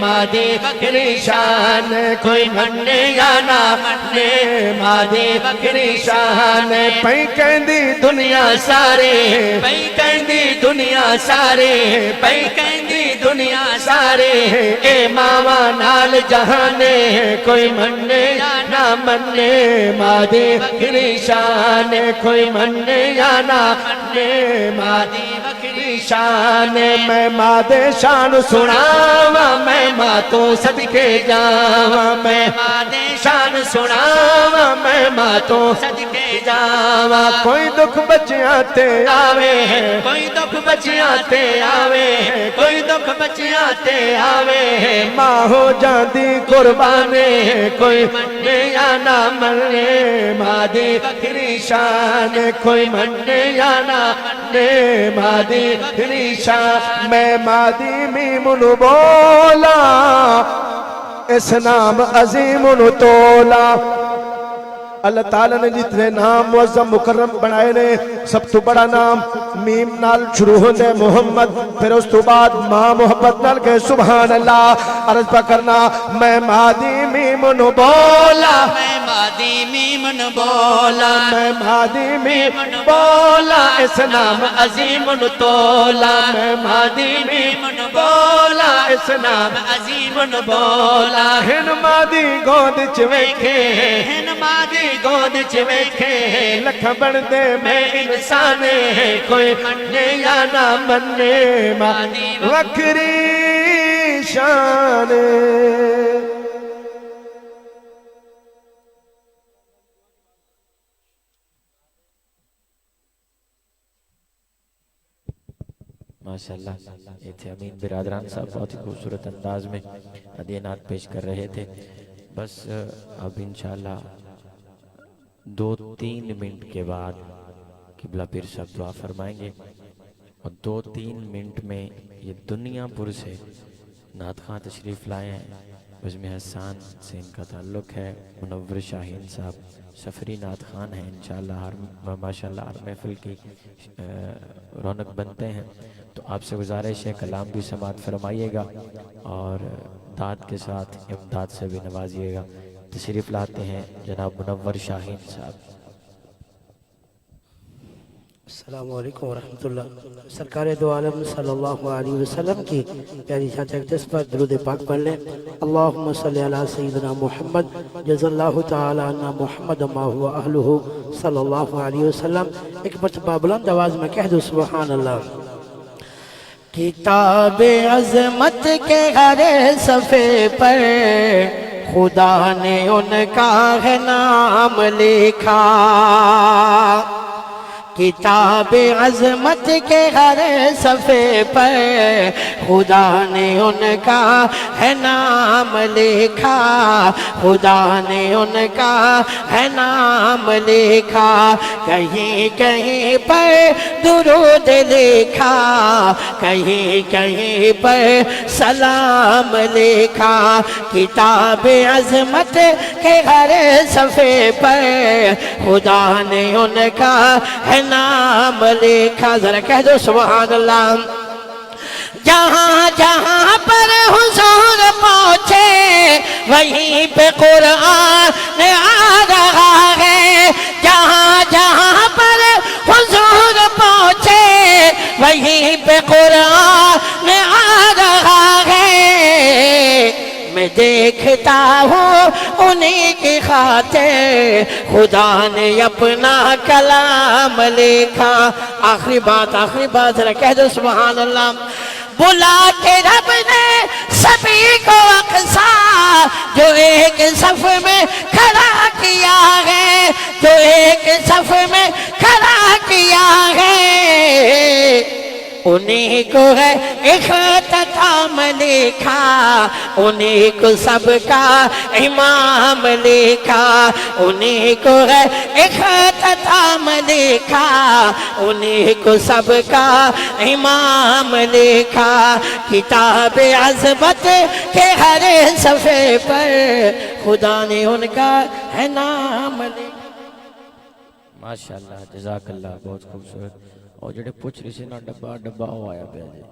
मादी बखरी शान, कोई मन्ने या ना मन्ने मादी बखरी शान। पई कहंदी दुनिया सारे, पई कहंदी दुनिया सारे, पई कहंदी दुनिया सारे, ए मावा नाल जहाने कोई मन्ने या ना मन्ने मादी बखरी शान, कोई मन्ने या ना मन्ने मादी बखरी शान। मैं मादे शान सुनावा, मैं मातो सदके जावा, मैं मादे शान सुनावा, मैं मातो सदके जावा। कोई दुख बच्चियां ते आवे, कोई दुख बच्चियां ते आवे, कोई दुख बच्चियां ते आवे, मां हो जाती कुर्बाने कोई मन्ने या ना मन्ने मादी बखरी शान, कोई मन्ने या ना मन्ने मादी बखरी शान। मैं मादी मीमुनु बोला इस नाम अजीमुनु तोला। अल्लाह ताला ने जितने नाम मुअज़्ज़म मुकर्रम बनाए ने सब तो बड़ा नाम मीम नाल शुरू होंदे मोहम्मद, फिर उस तो बाद मां मोहब्बत नाल के सुभान अल्लाह। अर्ज पा करना मैं मादी मीम नु बोला, मैं मादी मीमन बोला, मैं मादी मीम बोला इस नाम अजीम नु तोला। मैं मादी मीम बोला इस नाम अजीम बोला। हिन मादी गोद च वेखे, हिन मादी गोद च वेखे, लख बनदे मैं इंसान कोई मन्ने या ना मन्ने मादी बखरी शान। माशाल्लाह ये थे अमीन बिरादरान साहब, बहुत ही खूबसूरत अंदाज में अदीनात पेश कर रहे थे। बस अब इंशाल्लाह 2-3 मिनट के बाद किबला पीर साहब दुआ फरमाएंगे और 2-3 मिनट में ये दुनियापुर से नात खां तशरीफ़ लाए हैं। बज़्म हसान से इनका ताल्लुक़ है। मुनव्वर शाहीन साहब सफरी नात खान हैं। इंशाअल्लाह हर माशाअल्लाह हर महफिल की रौनक बनते हैं। तो आपसे गुजारिश है कलाम भी समात फरमाइएगा और दाद के साथ इमदाद से भी नवाजिएगा। तशरीफ़ लाते हैं जनाब मुनव्वर शाहीन साहब। अस्सलामु अलैकुम वरहमतुल्लाह। सरकार दो आलम सल्लल्लाहु अलैहि वसल्लम की प्यारी शाह पर दुरूद पाक पढ़ लें। अल्लाहुम्मा सल्ली अला सय्यिदिना मुहम्मद जज़ल्लाहु तआला अन्ना मुहम्मद मा हुवा अहलुहु सल्लल्लाहु अलैहि वसल्लम। एक मरतबा बुलंद आवाज़ में कह दो सुभान अल्लाह। किताब अज़मत के हर सफ़े पर खुदा ने उनका है नाम लिखा। किताब अज़मत के हर सफ़े पर खुदा ने उनका है नाम लिखा। खुदा ने उनका है नाम लिखा। कहीं कहीं पर दुरूद लिखा, कहीं कहीं पर सलाम लिखा। किताब अज़मत के हर सफ़े पर खुदा ने उनका है नाम लिखा। जरा कह दो सुभान अल्लाह। जहाँ जहाँ पर हुजूर पहुँचे वहीं पे कुरान आ रहा है। जहाँ जहाँ पर हुजूर पहुँचे वहीं पे कुरान आ रहा है। मैं देखता हूँ उन्हीं की खातिर खुदा ने अपना कलाम लिखा। आखिरी बात जरा कह दो सुभान अल्लाह। बुला के रब ने सभी को अक्सा जो एक सफ में खड़ा किया है, जो एक सफ में खड़ा किया है। उन्हीं को है इख्तिताम लिखा, उन्हीं को सबका इमाम लिखा, उन्हीं को है इख्तिताम लिखा, उन्हीं को सबका इमाम लिखा। किताब अज़मत के हर सफ़े पर खुदा ने उनका है नाम लिखा। माशाअल्लाह, जज़ाकल्लाह, बहुत खूबसूरत। और जेडे पूछ रही सी ना डब्बा डब्बा वो आया पे जी,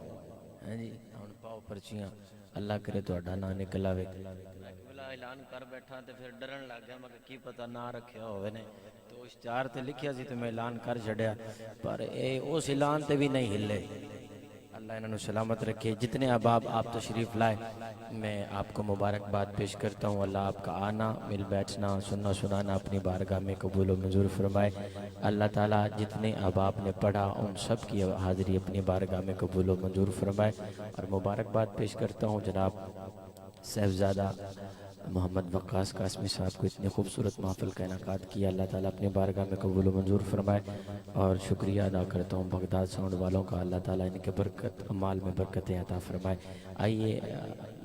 हैं जी, हुण पाओ पर्चियां, अल्लाह करे तुहाडा ना निकल आवे। मैं ऐलान कर बैठा ते फिर डरन लग गया, मैं की पता ना रखिया होवे ने, तो इश्तिहार ते लिखिया सी ते मैं ऐलान कर छड़िया, पर ए उस ऐलान ते भी नहीं हिले। अल्लाह इन्होंने सलामत रखे। जितने अहबाब आप तशरीफ़ लाए, मैं आपको मुबारकबाद पेश करता हूँ। अल्लाह आपका आना, मिल बैठना, सुनना सुनाना अपनी बारगाह में कबूल व मंजूर फरमाए। अल्लाह ताला जितने अहबाब ने पढ़ा उन सब की हाज़िरी अपनी बारगाह में कबूल व मंजूर फरमाए। और मुबारकबाद पेश करता हूँ जनाब साहिबजादा मोहम्मद वक्कास कासमी साहब को इतनी खूबसूरत महफ़िल का इनाकाद किया। अल्लाह ताला अपने बारगाह में कबूल मंजूर फरमाए। और शुक्रिया अदा करता हूँ बगदाद साउंड वालों का, अल्लाह ताला इनके बरकत अमाल में बरकतें अता फरमाए। आइए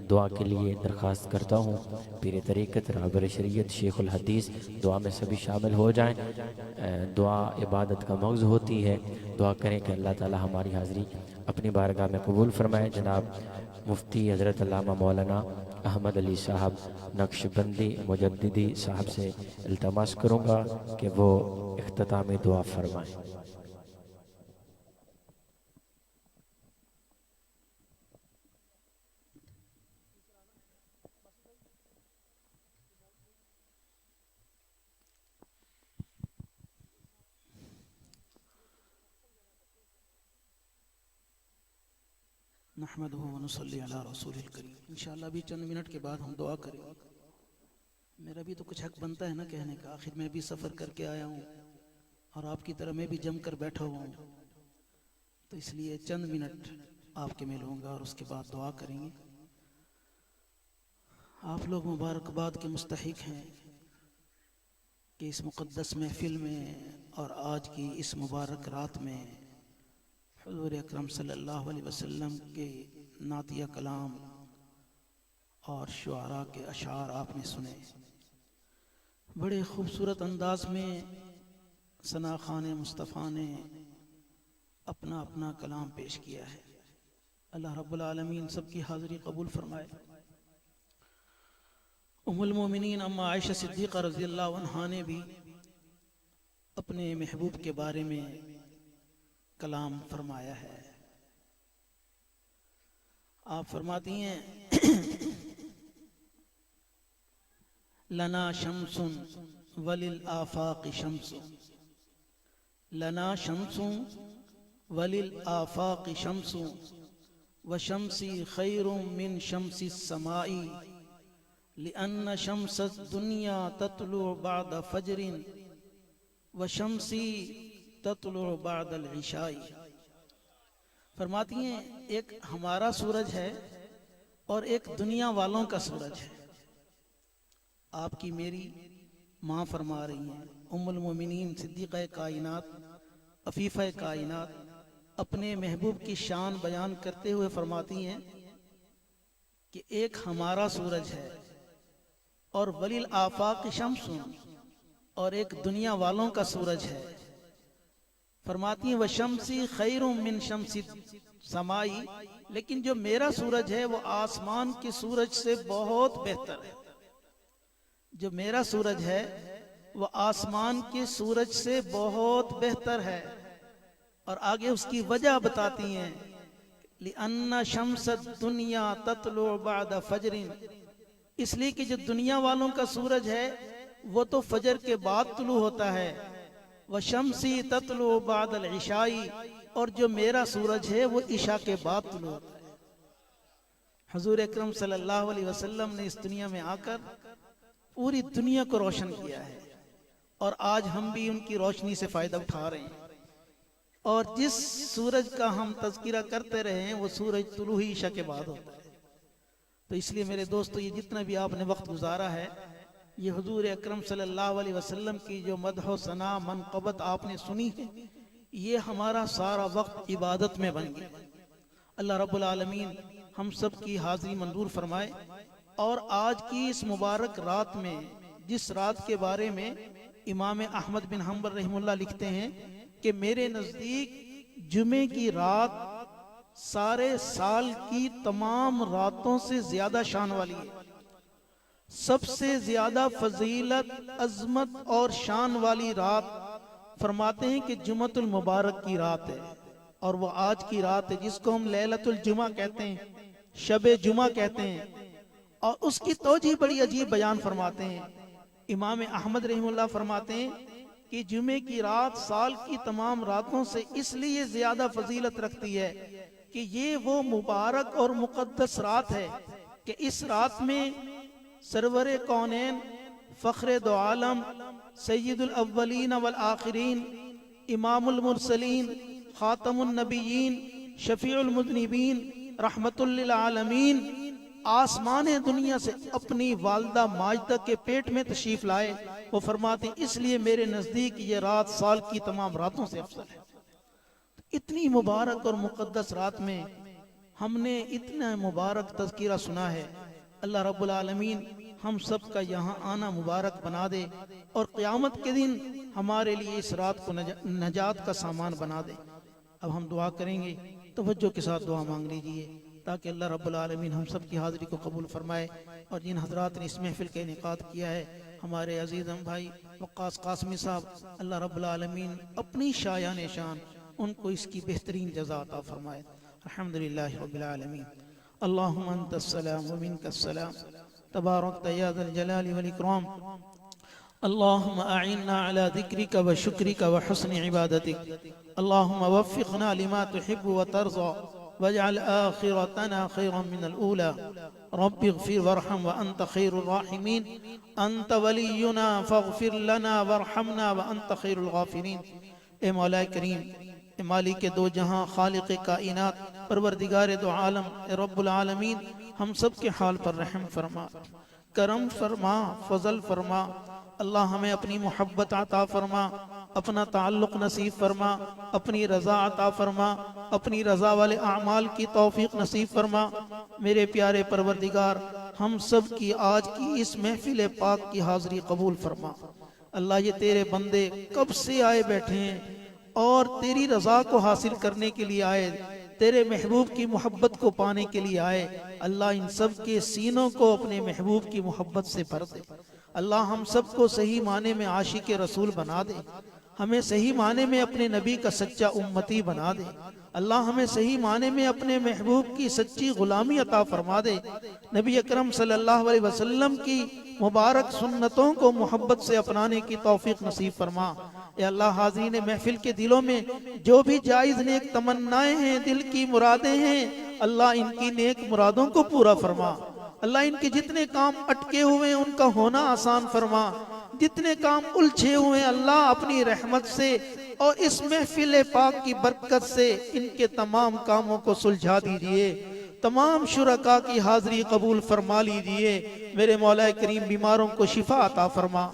दुआ के लिए दरख्वास्त करता हूँ पीर तरीक़त रहबर शरीयत शेखुल हदीस दुआ में सभी शामिल हो जाएँ। दुआ इबादत का मौज़ू होती है, दुआ करें कि अल्लाह ताला हमारी हाज़िरी अपनी बारगाह में कबूल फरमाए। जनाब मुफ्ती हज़रत अल्लामा मौलाना अहमद अली साहब नक्शबंदी मुजद्दिदी साहब से इल्तमास करूँगा कि वो इख्तितामी दुआ फरमाएँ। नहमदुहु व नुसल्ली अला रसूलिल करीम। इंशाअल्लाह अभी चंद मिनट के बाद हम दुआ करेंगे। मेरा भी तो कुछ हक बनता है ना कहने का, आखिर मैं भी सफ़र करके आया हूँ और आपकी तरह मैं भी जम कर बैठा हुआ हूँ, तो इसलिए चंद मिनट आपके में लूँगा और उसके बाद दुआ करेंगे। आप लोग मुबारकबाद के मुस्तहिक हैं कि इस मुक़द्दस महफ़िल में और आज की इस मुबारक रात में हुज़ूर अकरम सल्लल्लाहु अलैहि वसल्लम के नातिया कलाम और शुआरा के अशार आपने सुने। बड़े खूबसूरत अंदाज में सना खान मुस्तफ़ा ने अपना अपना कलाम पेश किया है। अल्लाह रब्बुल आलमीन सबकी हाज़िरी कबूल फरमाए। उम्मुल मोमिनीन अम्मा आयशा सिद्दीक़ा रज़ियल्लाहु अन्हा ने भी अपने महबूब के बारे में कलाम फरमाया है। आप फरमाती हैं लना शम्सुन वलिल आफाक़ शम्सुन, लना शम्सुन वलिल आफाक़ शम्सुन व शम्सी खैरुम मिन शम्सी समाई लिअन्न शम्सद दुनिया तत्लु बाद फजरिन व शम्सी तत्लु बादल इशाई। फरमाती हैं एक हमारा सूरज है और एक दुनिया वालों का सूरज है। आपकी मेरी माँ फरमा रही हैं उम्मुल मोमिनीन सिद्दीक़ा कायनात अफीफ़ा कायनात अपने महबूब की शान बयान करते हुए फरमाती हैं कि एक हमारा सूरज है और वलिल आफाक़ शम्सुन और एक दुनिया वालों का सूरज है। फरमाती हैं व शम्सी खैरुम मिन शम्सी समाई, लेकिन जो मेरा सूरज है वो आसमान के सूरज से बहुत बेहतर है। जो मेरा सूरज है वो आसमान के सूरज से बहुत बेहतर है। और आगे उसकी वजह बताती हैं लिअन्ना शम्सद दुनिया तत्लु बाद फजरिन, इसलिए कि जो दुनिया वालों का सूरज है वो तो फजर के बाद तुलू होता है। व शम्सी तत्लु बादल इशाई, और जो मेरा सूरज है वो इशा के बाद तुलू होता है। हुजूर अकरम सल्लल्लाहु अलैहि वसल्लम ने इस दुनिया में आकर पूरी दुनिया को रोशन किया है और आज हम भी उनकी रोशनी से फ़ायदा उठा रहे हैं। और जिस सूरज का हम तज़किरा करते रहे हैं वो सूरज तुलू ही इशा के बाद होता है। तो इसलिए मेरे दोस्तों, ये जितना भी आपने वक्त गुजारा है, ये हुजूर अकरम सल्लल्लाहु अलैहि वसल्लम की जो मदह सना मनक़बत आपने सुनी है, ये हमारा सारा वक्त इबादत में बन गया। अल्लाह रब्बुल आलमीन हम सब की हाज़िरी मंजूर फरमाए। और आज की इस मुबारक रात में, जिस रात के बारे में इमाम अहमद बिन हम्बल रहमुल्लाह लिखते हैं कि मेरे नज़दीक जुमे की रात सारे साल की तमाम रातों से ज्यादा शान वाली है। सबसे ज्यादा फजीलत, अजमत और शान वाली रात फरमाते हैं कि जुमतुल मुबारक की रात है। और वो आज की रात है जिसको हम लैलतुल जुमा कहते हैं, शबे जुमा कहते हैं। और उसकी तौजीह बड़ी अजीब बयान फरमाते हैं। इमाम अहमद रहमुल्लाह फरमाते हैं कि जुमे की रात साल की तमाम रातों से इसलिए ज्यादा फजीलत रखती है कि ये वो मुबारक और मुकद्दस रात है कि इस रात में सरवरे कौनैन, फ़ख्रे दो आलम, सय्यदुल अव्वलीन वल आखिरीन, इमामुल मुरसलीन, खातमुन नबिय्यीन, शफीउल मुज़निबीन, रहमतुल लिल आलमीन आसमान दुनिया से अपनी वालदा माजदा के पेट में तशरीफ लाए। वो फरमाते हैं इसलिए मेरे नज़दीक ये रात साल की तमाम रातों से अफजल है। इतनी मुबारक और मुकद्दस रात में हमने इतना मुबारक तज़किरा सुना है। अल्लाह रब्बुल आलमीन हम सब का यहाँ आना मुबारक बना दे और क़यामत के दिन हमारे लिए इस रात को नजात का सामान बना दे। अब हम दुआ करेंगे, तवज्जो के साथ दुआ मांग लीजिए ताकि अल्लाह रब्बुल आलमीन हम सब की हाज़िरी को कबूल फरमाए। और जिन हज़रात ने इस महफिल का इनेकाद किया है, हमारे अजीज़ हम भाई वक्कास कासमी साहब, अल्लाह रब्बुल आलमीन अपनी शायान शान उनको इसकी बेहतरीन जज़ा अता फरमाए। अल्हम्दुलिल्लाहि रब्बिल आलमीन। अल्लाहुम्मा अंतस्सलाम व मिनकस्सलाम, तबारकत या ज़ल जलाली वल इकराम। अल्लाहुम्मा अइन्ना अला ज़िक्रिका व शुक्रिका व हुस्नि इबादतिक। अल्लाहुम्मा वफ़्फ़िक़ना लिमा तुहिब्बु व तर्ज़ा वजअल आखिरतना खैरन मिनल ऊला। रब्बि इग़फिर वरहम व अंत खैरुर राहिमीन। अंत वलियुना फ़ग़फ़िर लना वरहमना व अंत खैरुल गाफ़िरीन। ए मौला करीम, ए मालिक दो जहां, खालिक़ कायनात, परवरदिगार दो आलम, ए रब्बुल आलमीन हम सब के हाल पर रहम फरमा, करम फरमा, फजल फरमा। अल्लाह हमें अपनी मोहब्बत अता फरमा, अपना ताल्लुक़ नसीब फरमा, अपनी रज़ा अता फरमा, अपनी रज़ा वाले आमाल की तौफीक नसीब फरमा। मेरे प्यारे परवरदिगार, हम सब की आज की इस महफिल पाक की हाज़िरी कबूल फरमा। अल्लाह ये तेरे बंदे कब से आए बैठे हैं और तेरी रज़ा को हासिल करने के लिए आए, तेरे महबूब की मोहब्बत को पाने के लिए आए। अल्लाह इन सब के सीनों को अपने महबूब की मोहब्बत से भर दे। अल्लाह हम सबको सही माने में आशिक रसूल बना दे, हमें सही माने में अपने नबी का सच्चा उम्मती बना दे। अल्लाह हमें सही माने में अपने महबूब की सच्ची गुलामी अता फरमा दे। नबी अकरम सल्लल्लाहु अलैहि वसल्लम की मुबारक सुन्नतों को मोहब्बत से अपनाने की तौफीक नसीब फरमा। या अल्लाह, हाज़रीन महफिल के दिलों में जो भी जायज़ नेक तमन्नाएं हैं, दिल की मुरादें हैं, अल्लाह इनकी नेक मुरादों को पूरा फरमा। अल्लाह इनके जितने काम अटके हुए हैं उनका होना आसान फरमा। जितने काम उलझे हुए हैं अल्लाह अपनी रहमत से और इस महफिल पाक की बरकत से इनके तमाम कामों को सुलझा दीजिए। तमाम शुरका की हाज़िरी कबूल फरमा लीजिए। मेरे मौला करीम, बीमारों को शिफा अता फरमा,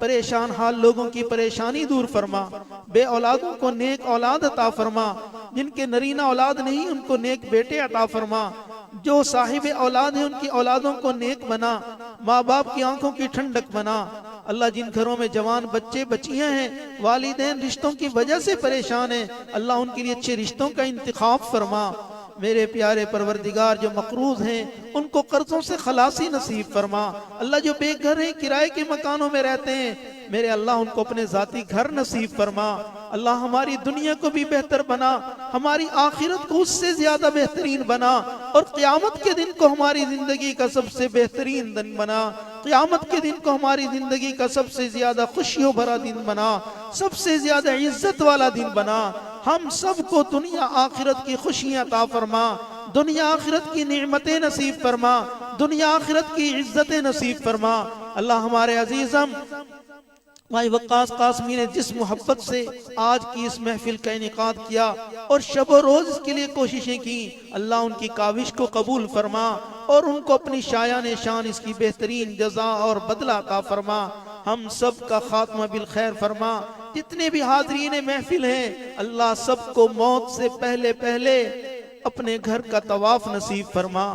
परेशान हाल लोगों की परेशानी दूर फरमा, बे औलादों को नेक औलाद अता फरमा, जिनके नरीना औलाद नहीं उनको नेक बेटे अता फरमा, जो साहिब औलाद है उनकी औलादों को नेक बना, माँ बाप की आंखों की ठंडक बना। अल्लाह, जिन घरों में जवान बच्चे बच्चियां हैं, वालिदैन रिश्तों की वजह से परेशान हैं, अल्लाह उनके लिए अच्छे रिश्तों का इंतखाब फरमा। मेरे प्यारे परवरदिगार, जो मकरूज हैं उनको कर्जों से खलासी नसीब फरमा। अल्लाह, जो बेघर हैं, किराए के मकानों में रहते हैं, मेरे अल्लाह उनको अपने जाती घर नसीब फरमा। अल्लाह, हमारी दुनिया को भी बेहतर बना, हमारी आखिरत को उससे ज्यादा बेहतरीन बना और क़यामत के दिन को हमारी जिंदगी का सबसे बेहतरीन दिन बना। क़यामत के दिन को हमारी जिंदगी का सबसे ज्यादा खुशियों भरा दिन बना, सबसे ज्यादा इज्जत वाला दिन बना। हम सबको दुनिया आखिरत की खुशियां अता फरमा, दुनिया आखिरत की नेमतें नसीब फरमा, दुनिया आखिरत की इज्जतें नसीब फरमा। अल्लाह, हमारे अजीज़म भाई वक्कास कासमी ने जिस मोहब्बत से आज की इस महफिल का इनेकाद किया और शब रोज इसके लिए कोशिशें की, अल्लाह उनकी काविश को कबूल फरमा और उनको अपनी शायान शान इसकी बेहतरीन जज़ा और बदला अता फरमा। हम सब का खात्मा बिल खैर फरमा। जितने भी हाजरीन महफिल हैं, अल्लाह सबको मौत से पहले पहले अपने घर का तवाफ नसीब फरमा,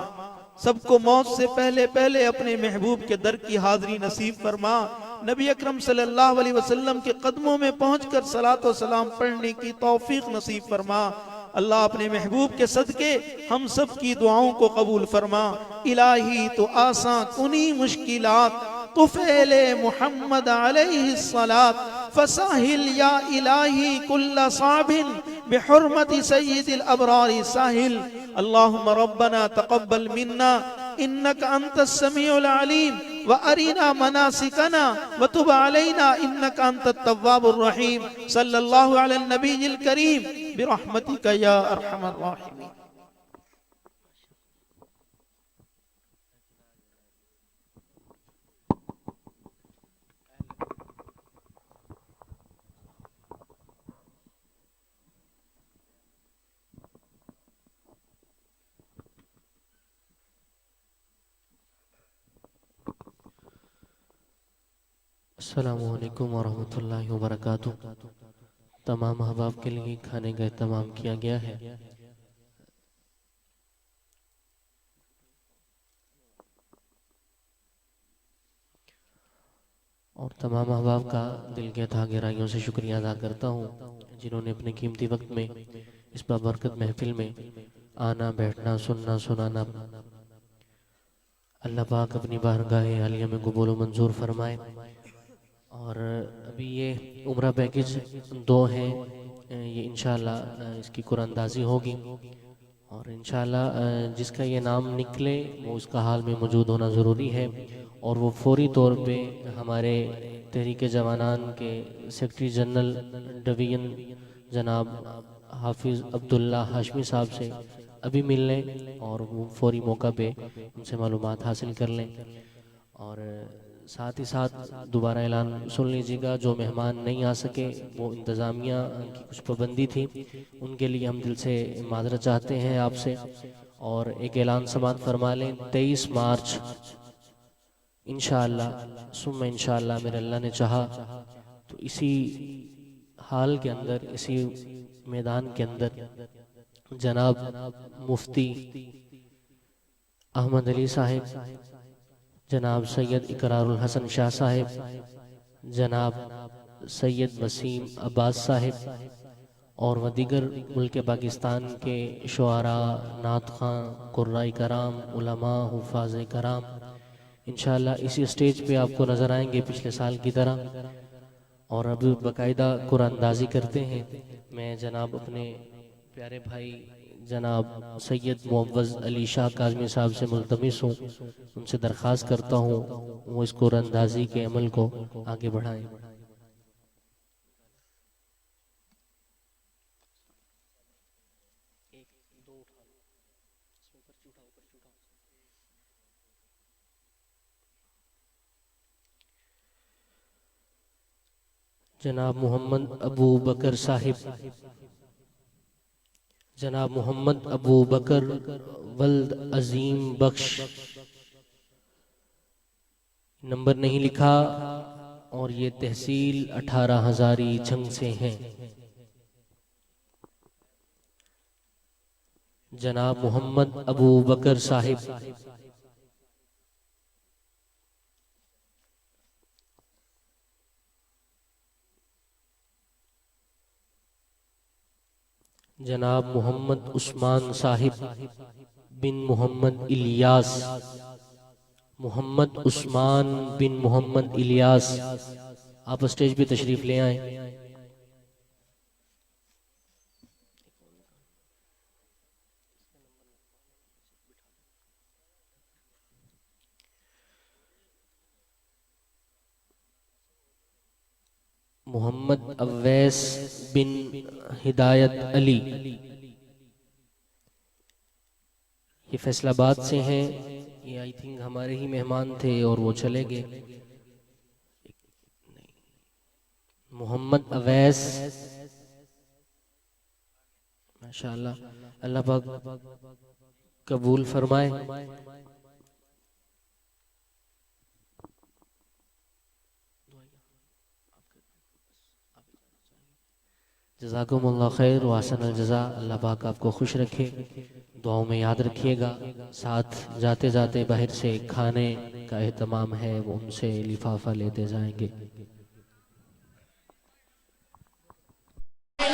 सबको मौत से पहले पहले अपने महबूब के दर की हाजिरी नसीब फरमा, नबी अकरम सल्लल्लाहु अलैहि वसल्लम के कदमों में पहुंचकर सलात व सलाम पढ़ने की तौफीक नसीब फरमा। अल्लाह अपने महबूब के सदके हम सब की दुआओं को कबूल फरमा। इलाही तो आसान कुनी मुश्किलात तुफेले मोहम्मद अलैहिस्सलात फसाहिल या इलाही कुल्ला साबिन बिहुर्मति सय्यिदिल अबरार साहिल। अल्लाहुम्मा रब्बना तक़ब्बल मिन्ना इन्नका अंतस समीउल अलीम व अरिना मनासिकना व तुब अलैना इन्नका अंतत तव्वाबुर रहीम। सल्लल्लाहु अला नबील करीम बिरहमतिका या अरहमर राहिमीन। अस्सलामु अलैकुम वरहमतुल्लाहि वबरकातुहू। तमाम अहबाब के लिए खाने का एहतमाम किया गया है। और तमाम अहबाब का दिल के अथाह गहराइयों से शुक्रिया अदा करता हूँ जिन्होंने अपने कीमती वक्त में इस बाबरकत महफिल में आना, बैठना, सुनना, सुनाना। अल्लाह पाक अपनी बारगाह आलिया में कबूल व मंजूर फरमाए। और अभी ये उम्रा पैकेज 2 हैं, ये इंशाअल्लाह इसकी कुरानंदाज़ी होगी और इंशाअल्लाह जिसका ये नाम निकले वो उसका हाल में मौजूद होना ज़रूरी है। और वो फौरी तौर पे हमारे तहरीक जवानान के सेक्रेटरी जनरल डिवीज़न जनाब हाफिज़ अब्दुल्ला हाशमी साहब से अभी मिल लें और वो फौरी मौका पे उनसे मालूमात हासिल कर लें। और साथ ही साथ दोबारा ऐलान सुन लीजिएगा, जो मेहमान नहीं आ सके वो इंतज़ामिया की कुछ पाबंदी थी, उनके लिए हम दिल से माजरत चाहते हैं आपसे। और एक ऐलान समात फरमा लें, 23 मार्च इंशाअल्लाह सुम्मा इंशाअल्लाह मेरे अल्लाह ने चाहा तो इसी हाल के अंदर, इसी मैदान के अंदर जनाब मुफ्ती अहमद अली साहिब, जनाब सैयद इकरारुल हसन शाह साहिब, जनाब सैयद वसीम अब्बास साहिब और व दीगर मुल्क पाकिस्तान के शुआरा, नात खां, कुर्राई कराम, उलमा, हुफ़ाज़ कराम इंशाअल्लाह इसी स्टेज पे आपको नज़र आएंगे पिछले साल की तरह। और अब बाकायदा कुरानंदाज़ी करते हैं। मैं जनाब अपने प्यारे भाई जनाब सैयद मुअव्वज़ अली शाह काज़मी साहब से मुल्तमिस हूँ, उनसे दरख्वास्त करता हूँ वो इस कुरानंदाज़ी के अमल को आगे बढ़ाएं। जनाब मोहम्मद अबू बकर साहिब, जनाब मोहम्मद अबू बकर वल्द अजीम बख्श, नंबर नहीं लिखा और ये तहसील 18 हजारी झंग से हैं। जनाब मोहम्मद अबू बकर साहिब, जनाब मोहम्मद उस्मान साहिब बिन मोहम्मद इलियास, मोहम्मद उस्मान बिन मोहम्मद इलियास, आप स्टेज पे तशरीफ ले आए। मोहम्मद अवैस बिन हिदायत अली, ये फैसलाबाद से हैं। ये आई थिंक हमारे ही मेहमान थे और वो चले गए। मोहम्मद अवैस, माशाअल्लाह, अल्लाह पाक कबूल फरमाए। जज़ाकुमुल्लाह खैर व अहसनल जज़ा। अल्लाह पाक आपको खुश रखे, दुआओं में याद रखिएगा। साथ जाते जाते बाहर से खाने का एहतमाम है, वो उनसे लिफाफा लेते जाएंगे।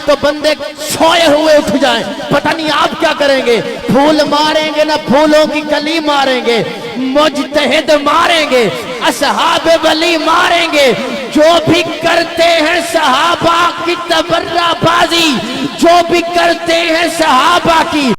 तो बंदे सोए हुए उठ जाएं, पता नहीं आप क्या करेंगे। फूल मारेंगे ना फूलों की कली मारेंगे, मुजतहिद मारेंगे, असहाब वली मारेंगे। जो भी करते हैं सहाबा की तबर्राबाजी, जो भी करते हैं सहाबा की